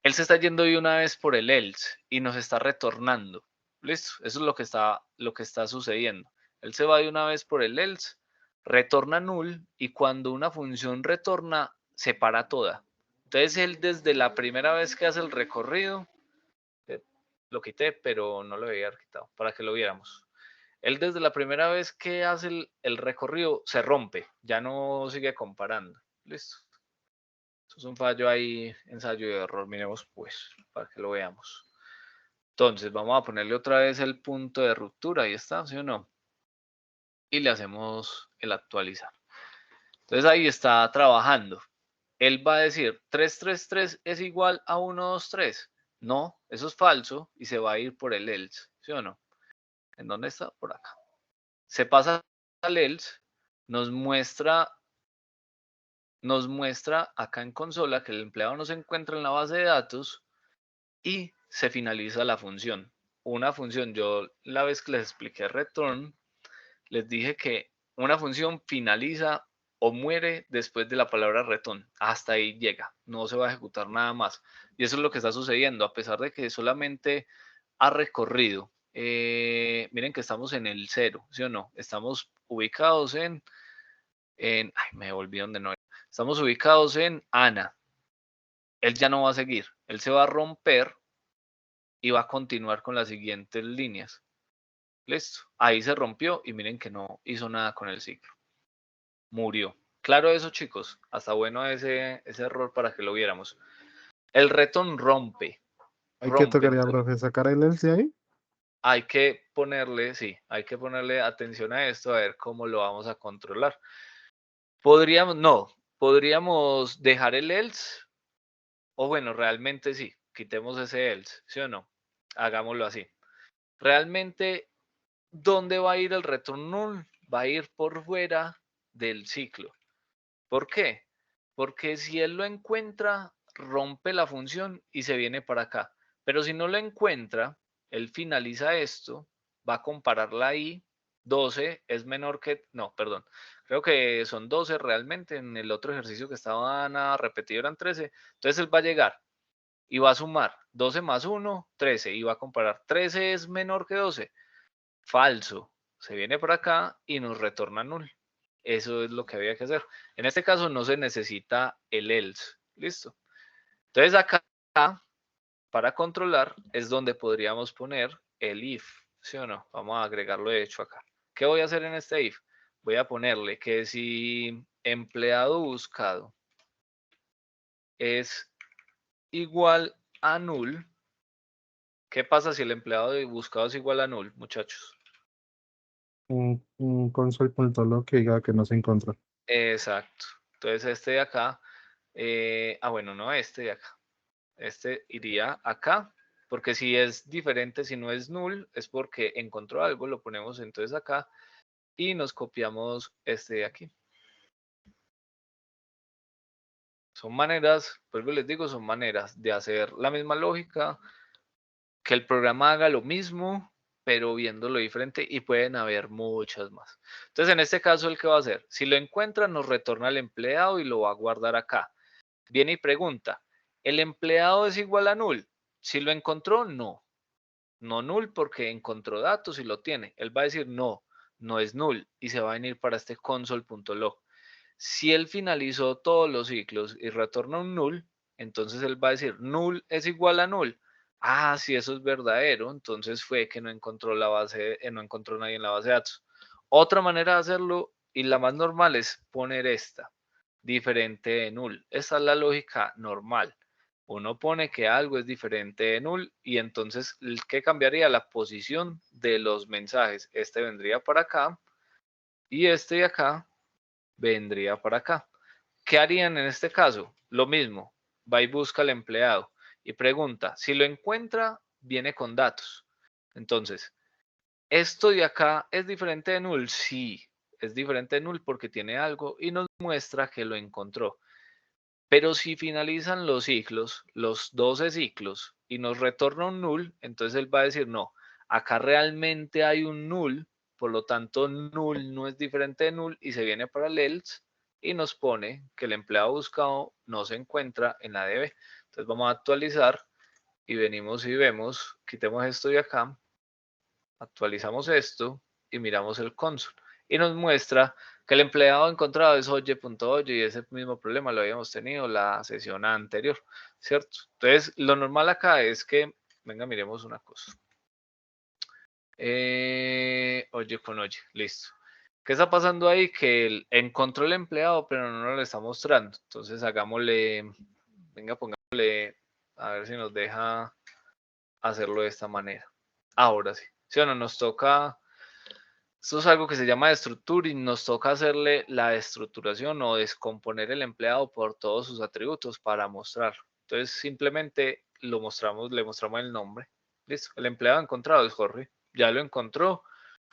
Speaker 1: Él se está yendo de una vez por el else y nos está retornando. Listo, eso es lo que está sucediendo. Él se va de una vez por el else, retorna null y cuando una función retorna, se para toda. Entonces él desde la primera vez que hace el recorrido, lo quité, pero no lo había quitado para que lo viéramos. Él desde la primera vez que hace el recorrido se rompe, ya no sigue comparando. Listo. Eso es un fallo ahí, ensayo de error. Miremos pues, para que lo veamos. Entonces vamos a ponerle otra vez el punto de ruptura, ahí está, ¿sí o no? Y le hacemos el actualizar. Entonces ahí está trabajando. Él va a decir 333 es igual a 123. No, eso es falso y se va a ir por el else, ¿sí o no? ¿En dónde está? Por acá. Se pasa al else, nos muestra nos muestra acá en consola que el empleado no se encuentra en la base de datos y se finaliza la función. Una función, yo la vez que les expliqué return, les dije que una función finaliza o muere después de la palabra return. Hasta ahí llega, no se va a ejecutar nada más. Y eso es lo que está sucediendo, a pesar de que solamente ha recorrido. Miren que estamos en el 0, ¿sí o no? Estamos ubicados ay, me volví donde no. Estamos ubicados en Ana. Él ya no va a seguir, él se va a romper y va a continuar con las siguientes líneas. Listo, ahí se rompió y miren que no hizo nada con el ciclo. Murió. Claro eso, chicos. Hasta bueno ese error para que lo viéramos. El return rompe.
Speaker 2: ¿Hay que tocaría,
Speaker 1: Entonces,
Speaker 2: profe, sacar el else de ahí?
Speaker 1: hay que ponerle, sí, hay que ponerle atención a esto, a ver cómo lo vamos a controlar. Podríamos dejar el else, o bueno, realmente sí, quitemos ese else, ¿sí o no? Hagámoslo así. Realmente, ¿dónde va a ir el return null? Va a ir por fuera del ciclo. ¿Por qué? Porque si él lo encuentra, rompe la función y se viene para acá. Pero si no lo encuentra, él finaliza esto, va a comparar la i, 12 es menor que, no, perdón, creo que son 12 realmente, en el otro ejercicio que estaban repetido eran 13, entonces él va a llegar y va a sumar 12 más 1, 13, y va a comparar 13 es menor que 12, falso, se viene por acá y nos retorna null. Eso es lo que había que hacer. En este caso no se necesita el else. Listo. Entonces acá, para controlar, es donde podríamos poner el if. ¿Sí o no? Vamos a agregarlo de hecho acá. ¿Qué voy a hacer en este if? Voy a ponerle que si empleado buscado es igual a null, ¿qué pasa si el empleado buscado es igual a null, muchachos?
Speaker 2: Un console.log que diga que no se encontró.
Speaker 1: Exacto. Entonces este de acá, bueno, no este de acá. Este iría acá, porque si es diferente, si no es null, es porque encontró algo, lo ponemos entonces acá y nos copiamos este de aquí. Son maneras, pues les digo, son maneras de hacer la misma lógica, que el programa haga lo mismo, pero viéndolo diferente, y pueden haber muchas más. Entonces, en este caso, ¿el qué va a hacer? Si lo encuentra, nos retorna al empleado y lo va a guardar acá. Viene y pregunta, ¿el empleado es igual a null? Si lo encontró, no. No null porque encontró datos y lo tiene. Él va a decir no, no es null y se va a venir para este console.log. Si él finalizó todos los ciclos y retorna un null, entonces él va a decir null es igual a null. Ah, si eso es verdadero, entonces fue que no encontró la base, no encontró nadie en la base de datos. Otra manera de hacerlo y la más normal es poner esta, diferente de null. Esa es la lógica normal. Uno pone que algo es diferente de null y entonces, ¿qué cambiaría? La posición de los mensajes. Este vendría para acá y este de acá vendría para acá. ¿Qué harían en este caso? Lo mismo, va y busca al empleado y pregunta, si lo encuentra, viene con datos. Entonces, ¿esto de acá es diferente de null? Sí, es diferente de null porque tiene algo y nos muestra que lo encontró. Pero si finalizan los ciclos, los 12 ciclos, y nos retorna un null, entonces él va a decir, no, acá realmente hay un null, por lo tanto null no es diferente de null y se viene para el else y nos pone que el empleado buscado no se encuentra en la DB. Entonces vamos a actualizar y venimos y vemos, quitemos esto de acá, actualizamos esto y miramos el console y nos muestra que el empleado encontrado es oye.oye y ese mismo problema lo habíamos tenido la sesión anterior, ¿cierto? Entonces, lo normal acá es que, venga, miremos una cosa. Oye con oye, listo. ¿Qué está pasando ahí? Que él encontró el empleado, pero no lo está mostrando. Entonces, hagámosle, venga, pongámosle, a ver si nos deja hacerlo de esta manera. Ahora sí. ¿Sí o no? Nos toca... Esto es algo que se llama destructuring, y nos toca hacerle la destructuración o descomponer el empleado por todos sus atributos para mostrarlo. Entonces simplemente lo mostramos, le mostramos el nombre. Listo, el empleado encontrado es Jorge, ya lo encontró.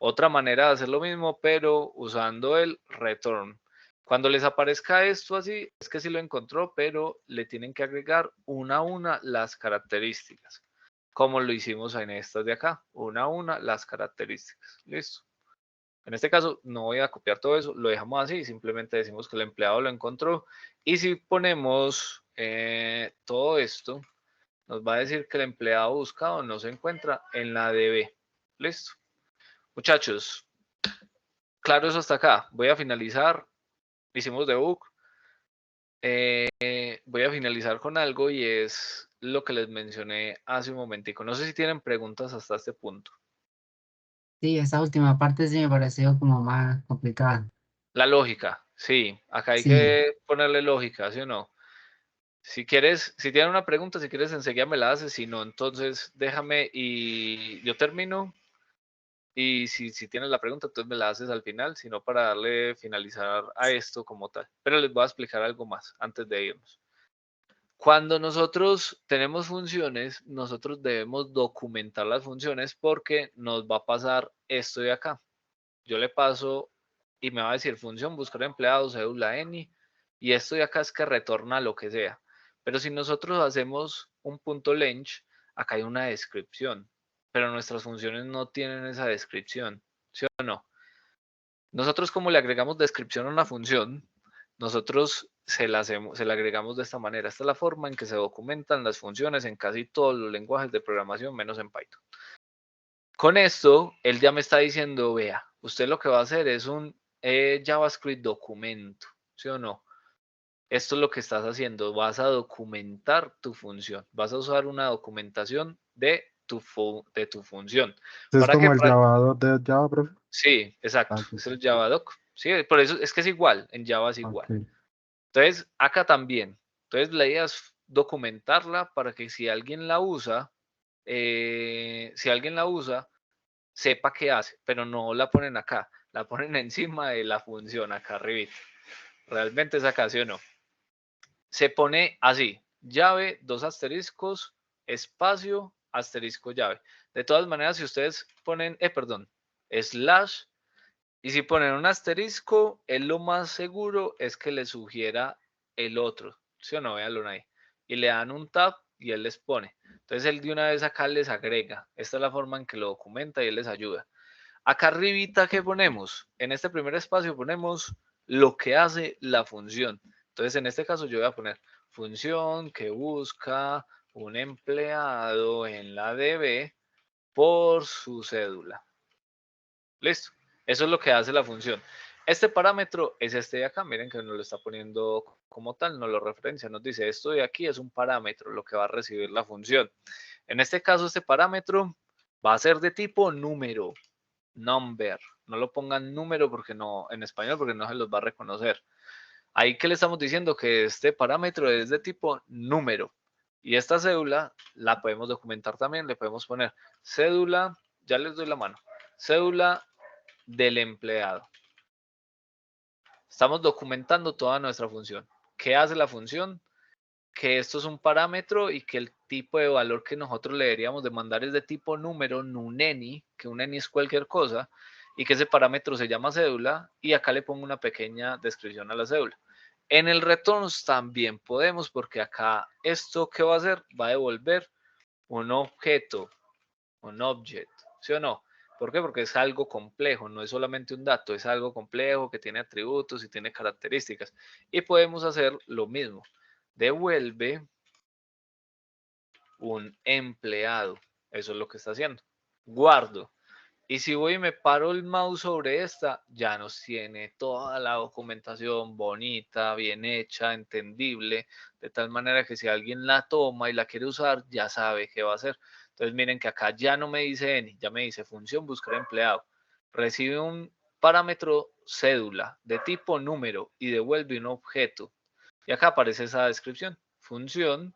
Speaker 1: Otra manera de hacer lo mismo, pero usando el return. Cuando les aparezca esto así, es que sí lo encontró, pero le tienen que agregar una a una las características, como lo hicimos en estas de acá, una a una las características. Listo. En este caso no voy a copiar todo eso, lo dejamos así, simplemente decimos que el empleado lo encontró. Y si ponemos todo esto, nos va a decir que el empleado buscado no se encuentra en la DB. Listo. Muchachos, claro eso hasta acá. Voy a finalizar. Hicimos debug. Voy a finalizar con algo y es lo que les mencioné hace un momentico. No sé si tienen preguntas hasta este punto.
Speaker 3: Sí, esa última parte sí me pareció como más complicada.
Speaker 1: La lógica, sí. Acá hay
Speaker 3: Sí.
Speaker 1: que ponerle lógica, ¿sí o no? Si quieres, si tienen una pregunta, si quieres enseguida me la haces, si no, entonces déjame y yo termino. Y si tienes la pregunta, entonces me la haces al final, sino para darle finalizar a esto como tal. Pero les voy a explicar algo más antes de irnos. Cuando nosotros tenemos funciones, nosotros debemos documentar las funciones porque nos va a pasar esto de acá. Yo le paso y me va a decir función buscar empleado, cédula N, y esto de acá es que retorna lo que sea. Pero si nosotros hacemos un punto length, acá hay una descripción, pero nuestras funciones no tienen esa descripción, ¿sí o no? Nosotros como le agregamos descripción a una función, nosotros se la agregamos de esta manera. Esta es la forma en que se documentan las funciones en casi todos los lenguajes de programación, menos en Python. Con esto, él ya me está diciendo, vea, usted lo que va a hacer es un JavaScript documento, ¿sí o no? Esto es lo que estás haciendo, vas a documentar tu función, vas a usar una documentación de tu función.
Speaker 2: Es
Speaker 1: ¿Para qué?
Speaker 2: como el Java de Java, profe.
Speaker 1: Sí, exacto,
Speaker 2: Ok,
Speaker 1: es el Javadoc. Sí, por eso es que es igual, en Java es igual.
Speaker 2: ok.
Speaker 1: Entonces, acá también. Entonces, la idea es documentarla para que si alguien la usa, sepa qué hace, pero no la ponen acá, la ponen encima de la función, acá arriba. Realmente es acá, ¿sí o no? Se pone así, llave, dos asteriscos, espacio, asterisco, llave. De todas maneras, si ustedes ponen, slash, y si ponen un asterisco, es lo más seguro es que le sugiera el otro, ¿sí o no? Véanlo ahí. Y le dan un tab y él les pone. Entonces él de una vez acá les agrega. Esta es la forma en que lo documenta y él les ayuda. Acá arribita, ¿qué ponemos? En este primer espacio ponemos lo que hace la función. Entonces en este caso yo voy a poner función que busca un empleado en la DB por su cédula. Listo. Eso es lo que hace la función. Este parámetro es este de acá. Miren que nos lo está poniendo como tal, nos lo referencia. Nos dice esto de aquí es un parámetro, lo que va a recibir la función. En este caso, este parámetro va a ser de tipo número, number. No lo pongan número porque no, en español, porque no se los va a reconocer. Ahí que le estamos diciendo que este parámetro es de tipo número. Y esta cédula la podemos documentar también. Le podemos poner cédula, ya les doy la mano, cédula del empleado. Estamos documentando toda nuestra función. ¿Qué hace la función? Que esto es un parámetro y que el tipo de valor que nosotros le deberíamos de mandar es de tipo número, nuneni, que un eni es cualquier cosa, y que ese parámetro se llama cédula, y acá le pongo una pequeña descripción a la cédula. En el return también podemos, porque acá esto que va a hacer va a devolver un objeto, un object, ¿sí o no? ¿Por qué? Porque es algo complejo, no es solamente un dato, es algo complejo que tiene atributos y tiene características. Y podemos hacer lo mismo. Devuelve un empleado. Eso es lo que está haciendo. Guardo. Y si voy y me paro el mouse sobre esta, ya nos tiene toda la documentación bonita, bien hecha, entendible, de tal manera que si alguien la toma y la quiere usar, ya sabe qué va a hacer. Entonces miren que acá ya no me dice N, ya me dice función buscar empleado. Recibe un parámetro cédula de tipo número y devuelve un objeto. Y acá aparece esa descripción. Función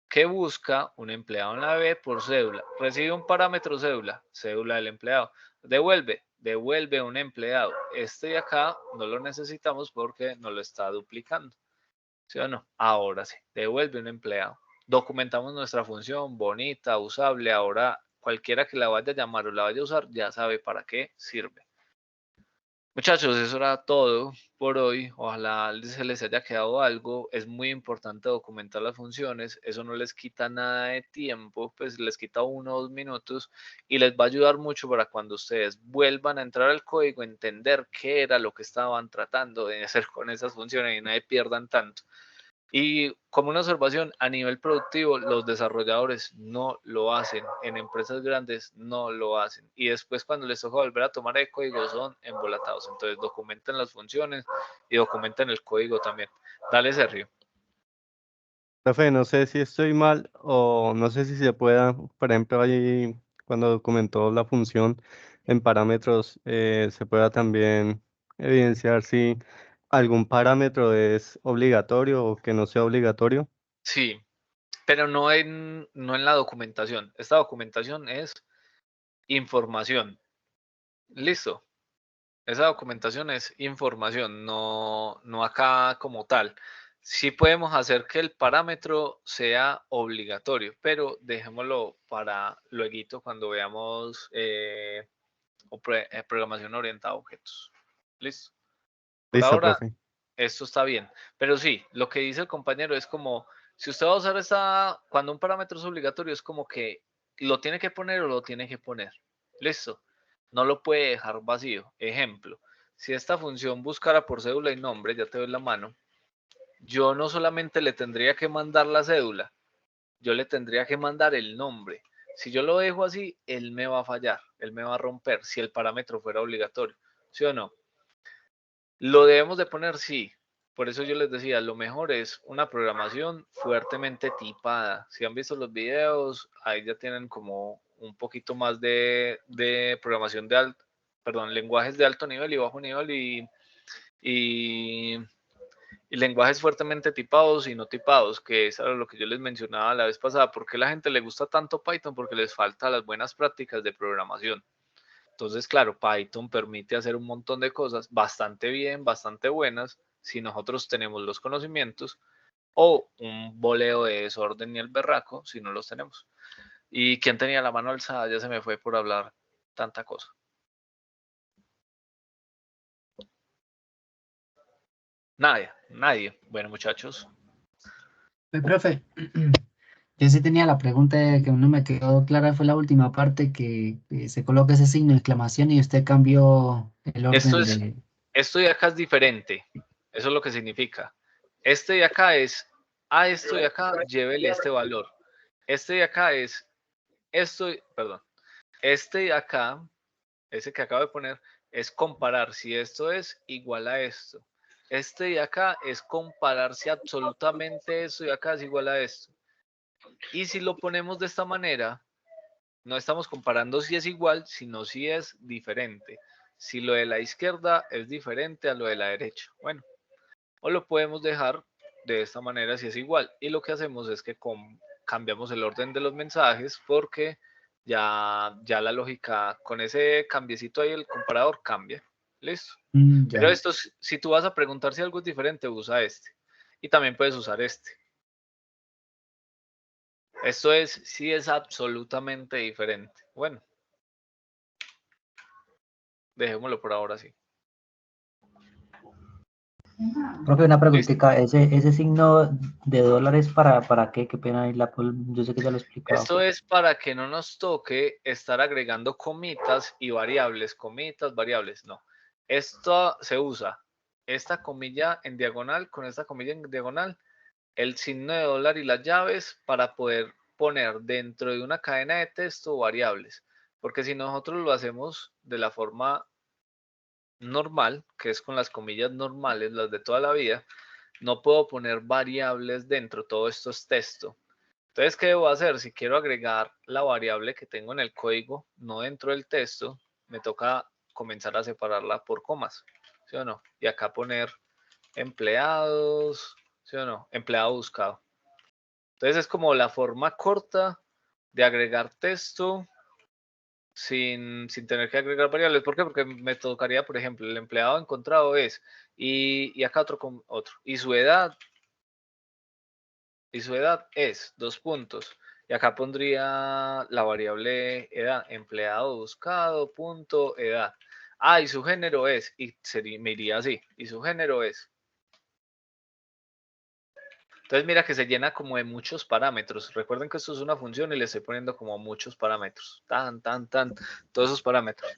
Speaker 1: que busca un empleado en la B por cédula. Recibe un parámetro cédula, cédula del empleado. Devuelve un empleado. Este de acá no lo necesitamos porque no lo está duplicando. ¿Sí o no? Ahora sí, devuelve un empleado. Documentamos nuestra función bonita, usable. Ahora cualquiera que la vaya a llamar o la vaya a usar ya sabe para qué sirve. Muchachos, eso era todo por hoy. Ojalá se les haya quedado algo. Es muy importante documentar las funciones. Eso no les quita nada de tiempo, pues les quita 1 o 2 minutos y les va a ayudar mucho para cuando ustedes vuelvan a entrar al código, entender qué era lo que estaban tratando de hacer con esas funciones y no pierdan tanto. Y como una observación, a nivel productivo, los desarrolladores no lo hacen, en empresas grandes no lo hacen. Y después cuando les toca volver a tomar el código son embolatados. Entonces documenten las funciones y documenten el código también. Dale, Sergio.
Speaker 9: Profe, no sé si estoy mal o no sé si se pueda, por ejemplo, ahí cuando documentó la función en parámetros, se pueda también evidenciar si algún parámetro es obligatorio o que no sea obligatorio.
Speaker 1: Sí, pero no en la documentación. Esta documentación es información. Listo. Esa documentación es información, no acá como tal. Sí podemos hacer que el parámetro sea obligatorio, pero dejémoslo para luego cuando veamos programación orientada a objetos. ¿Listo? Por
Speaker 9: Listo,
Speaker 1: ahora,
Speaker 9: profe.
Speaker 1: esto está bien. Pero sí, lo que dice el compañero es como, si usted va a usar cuando un parámetro es obligatorio, es como que lo tiene que poner o lo tiene que poner. ¿Listo? No lo puede dejar vacío. Ejemplo, si esta función buscara por cédula y nombre, ya te doy la mano, yo no solamente le tendría que mandar la cédula, yo le tendría que mandar el nombre. Si yo lo dejo así, él me va a fallar, él me va a romper si el parámetro fuera obligatorio. ¿Sí o no? Lo debemos de poner, sí. Por eso yo les decía, lo mejor es una programación fuertemente tipada. Si han visto los videos, ahí ya tienen como un poquito más de programación lenguajes de alto nivel y bajo nivel y lenguajes fuertemente tipados y no tipados, que es lo que yo les mencionaba la vez pasada. ¿Por qué a la gente le gusta tanto Python? Porque les falta las buenas prácticas de programación. Entonces, claro, Python permite hacer un montón de cosas bastante bien, bastante buenas, si nosotros tenemos los conocimientos, o un boleo de desorden y el berraco, si no los tenemos. ¿Y quién tenía la mano alzada? Ya se me fue por hablar tanta cosa. Nadie. Bueno, muchachos.
Speaker 3: Profe, yo sí tenía la pregunta que no me quedó clara, fue la última parte que se coloca ese signo de exclamación y usted cambió el orden de...
Speaker 1: Esto de acá es diferente. Eso es lo que significa. Este de acá es, a esto de acá, llévele este valor. Este de acá es, este de acá, ese que acabo de poner, es comparar si esto es igual a esto. Este de acá es comparar si absolutamente esto de acá es igual a esto. Y si lo ponemos de esta manera, no estamos comparando si es igual, sino si es diferente. Si lo de la izquierda es diferente a lo de la derecha. Bueno, o lo podemos dejar de esta manera si es igual. Y lo que hacemos es que cambiamos el orden de los mensajes porque ya la lógica con ese cambiecito ahí, el comparador cambia. ¿Listo? Pero esto, si tú vas a preguntar si algo es diferente, usa este. Y también puedes usar este. Esto es, sí es absolutamente diferente. Bueno, dejémoslo por ahora así.
Speaker 5: Profe, una preguntita, ese signo de dólares para qué pena ahí yo sé que ya lo he explicado.
Speaker 1: Esto es para que no nos toque estar agregando comitas y variables, no. Esto se usa, esta comilla en diagonal con esta comilla en diagonal, el signo de dólar y las llaves para poder poner dentro de una cadena de texto variables. Porque si nosotros lo hacemos de la forma normal, que es con las comillas normales, las de toda la vida, no puedo poner variables dentro, todo esto es texto. Entonces, ¿qué debo hacer? Si quiero agregar la variable que tengo en el código, no dentro del texto, me toca comenzar a separarla por comas, ¿sí o no? Y acá poner empleados, ¿sí o no? Empleado buscado. Entonces es como la forma corta de agregar texto sin tener que agregar variables. ¿Por qué? Porque me tocaría, por ejemplo, el empleado encontrado es, y acá otro. Y su edad es, 2 puntos. Y acá pondría la variable edad, empleado buscado, punto, edad. Ah, y su género es, y me iría así, y su género es. Entonces mira que se llena como de muchos parámetros. Recuerden que esto es una función y le estoy poniendo como muchos parámetros. Todos esos parámetros.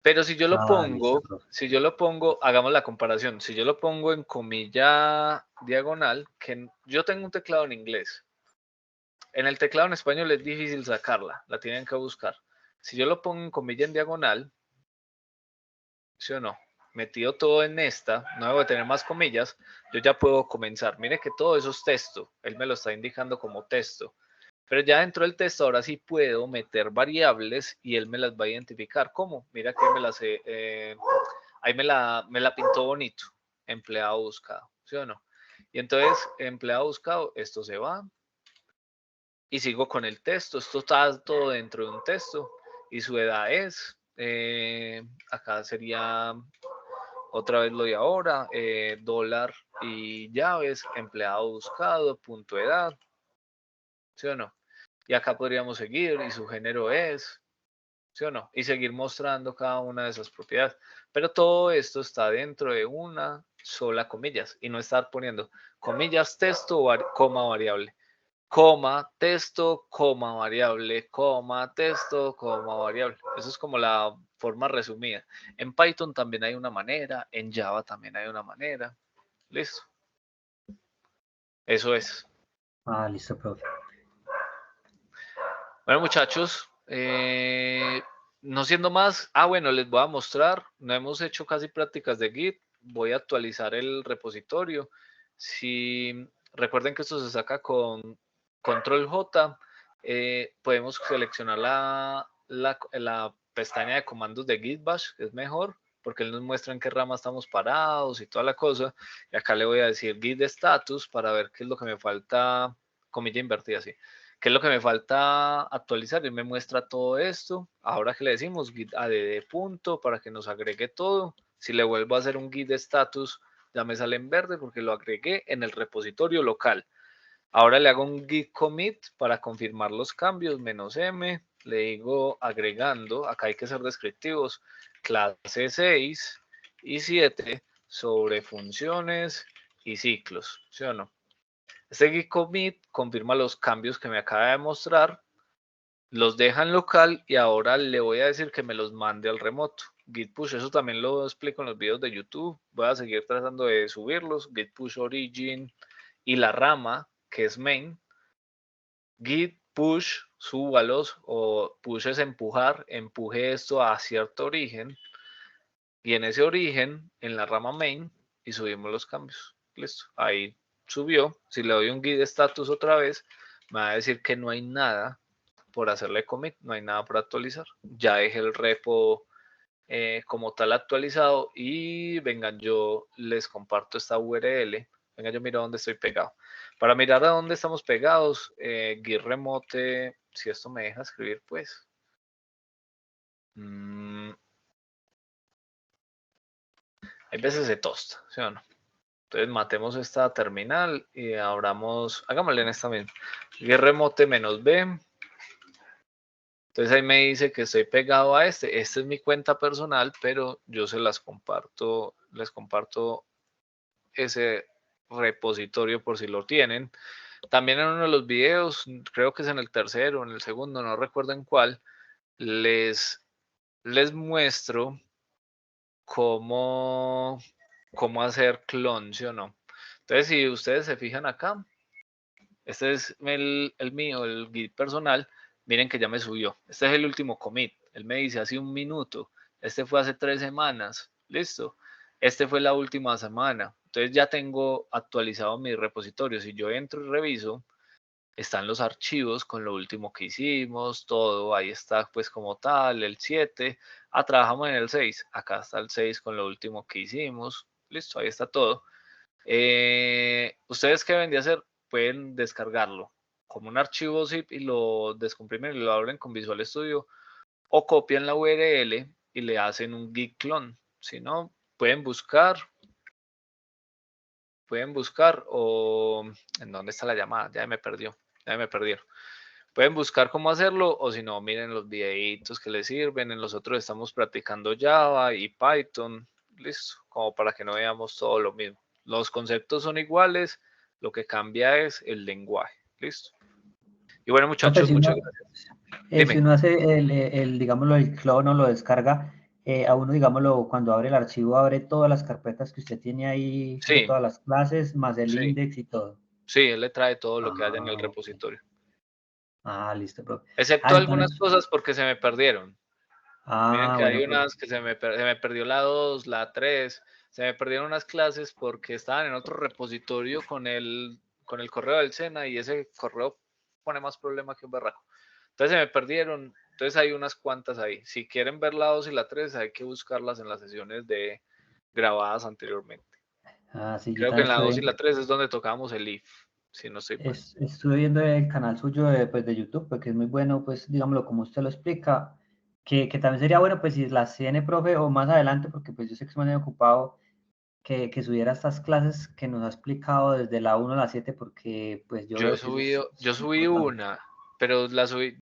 Speaker 1: Pero si yo lo
Speaker 5: listo,
Speaker 1: pongo,
Speaker 5: profe.
Speaker 1: hagamos la comparación. Si yo lo pongo en comilla diagonal, que yo tengo un teclado en inglés. En el teclado en español es difícil sacarla, la tienen que buscar. Si yo lo pongo en comilla en diagonal, ¿sí o no? Metido todo en esta, no debo de tener más comillas, yo ya puedo comenzar. Mire que todo eso es texto, él me lo está indicando como texto. Pero ya dentro del texto ahora sí puedo meter variables y él me las va a identificar. ¿Cómo? Mira que ahí me la pintó bonito. Empleado buscado, ¿sí o no? Y entonces, empleado buscado, esto se va. Y sigo con el texto. Esto está todo dentro de un texto. Y su edad es, acá sería otra vez lo de ahora, dólar y llaves, empleado buscado, punto edad, ¿sí o no? Y acá podríamos seguir y su género es, ¿sí o no? Y seguir mostrando cada una de esas propiedades. Pero todo esto está dentro de una sola comillas y no estar poniendo comillas, texto, coma, variable. Coma, texto, coma, variable, coma, texto, coma, variable. Eso es como la forma resumida. En Python también hay una manera, en Java también hay una manera. Listo. Eso es.
Speaker 5: Listo, profe.
Speaker 1: Bueno, muchachos, no siendo más, bueno, les voy a mostrar, no hemos hecho casi prácticas de Git, voy a actualizar el repositorio. Si recuerden que esto se saca con control J, podemos seleccionar la pestaña de comandos de Git Bash, que es mejor, porque él nos muestra en qué rama estamos parados y toda la cosa. Y acá le voy a decir Git status para ver qué es lo que me falta, comilla invertida, así. ¿Qué es lo que me falta actualizar? Y me muestra todo esto. Ahora que le decimos git add punto para que nos agregue todo. Si le vuelvo a hacer un git status, ya me sale en verde porque lo agregué en el repositorio local. Ahora le hago un git commit para confirmar los cambios, -m. Le digo agregando, acá hay que ser descriptivos, clase 6 y 7 sobre funciones y ciclos, ¿sí o no? Este git commit confirma los cambios que me acaba de mostrar, los deja en local y ahora le voy a decir que me los mande al remoto. Git push, eso también lo explico en los videos de YouTube. Voy a seguir tratando de subirlos. Git push origin y la rama, que es main. Git push, súbalos, o push es empujar, empuje esto a cierto origen. Y en ese origen, en la rama main, y subimos los cambios. Listo, ahí subió. Si le doy un git status otra vez, me va a decir que no hay nada por hacerle commit, no hay nada por actualizar. Ya dejé el repo como tal actualizado y vengan, yo les comparto esta URL. Venga, yo miro dónde estoy pegado. Para mirar a dónde estamos pegados, git remote, si esto me deja escribir, pues. Hay veces se tosta, ¿sí o no? Entonces matemos esta terminal y hagámosle en esta misma. Git remote -b. Entonces ahí me dice que estoy pegado a este. Esta es mi cuenta personal, pero yo se las comparto, les comparto ese repositorio por si lo tienen. También en uno de los videos, creo que es en el tercero o en el segundo, no recuerdo en cuál, les muestro cómo hacer clon, ¿sí o no? Entonces, si ustedes se fijan acá, este es el mío, el git personal. Miren que ya me subió. Este es el último commit. Él me dice hace un minuto. Este fue hace 3 semanas. Listo. Este fue la última semana. Entonces ya tengo actualizado mi repositorio. Si yo entro y reviso, están los archivos con lo último que hicimos, todo. Ahí está pues como tal, el 7. Trabajamos en el 6. Acá está el 6 con lo último que hicimos. Listo, ahí está todo. ¿Ustedes qué deben de hacer? Pueden descargarlo como un archivo zip y lo descomprimen y lo abren con Visual Studio, o copian la URL y le hacen un git clone. Si no, pueden buscar o ¿en dónde está la llamada? Ya me perdieron. Pueden buscar cómo hacerlo, o si no, miren los videitos que les sirven. En los otros estamos practicando Java y Python, listo, como para que no veamos todo lo mismo. Los conceptos son iguales, lo que cambia es el lenguaje, listo. Y bueno, muchachos, muchas gracias. Dime.
Speaker 5: Si uno hace digámoslo, el clon o lo descarga, a uno, digámoslo, cuando abre el archivo, abre todas las carpetas que usted tiene ahí de
Speaker 1: Sí.
Speaker 5: todas las clases, más el
Speaker 1: Sí.
Speaker 5: index y todo.
Speaker 1: Sí, él le trae todo lo que haya en el repositorio.
Speaker 5: Listo, profe.
Speaker 1: Excepto algunas cosas porque se me perdieron. Miren que
Speaker 5: bueno,
Speaker 1: hay unas que se me perdió la 2, la 3, se me perdieron unas clases porque estaban en otro repositorio con el correo del SENA y ese correo pone más problema que un berraco. Entonces se me perdieron, entonces hay unas cuantas ahí. Si quieren ver la 2 y la 3 hay que buscarlas en las sesiones grabadas anteriormente.
Speaker 5: Sí,
Speaker 1: Creo que en la 2 y la 3 es donde tocábamos el if, si no estoy mal.
Speaker 5: Estuve viendo el canal suyo de YouTube, porque es muy bueno, pues, digámoslo, como usted lo explica, que también sería bueno, pues, si las tiene, profe, o más adelante, porque pues yo sé que es muy ocupado, que subiera estas clases que nos ha explicado desde la 1 a la 7, porque pues yo veo que
Speaker 1: Yo subí una, pero la subí,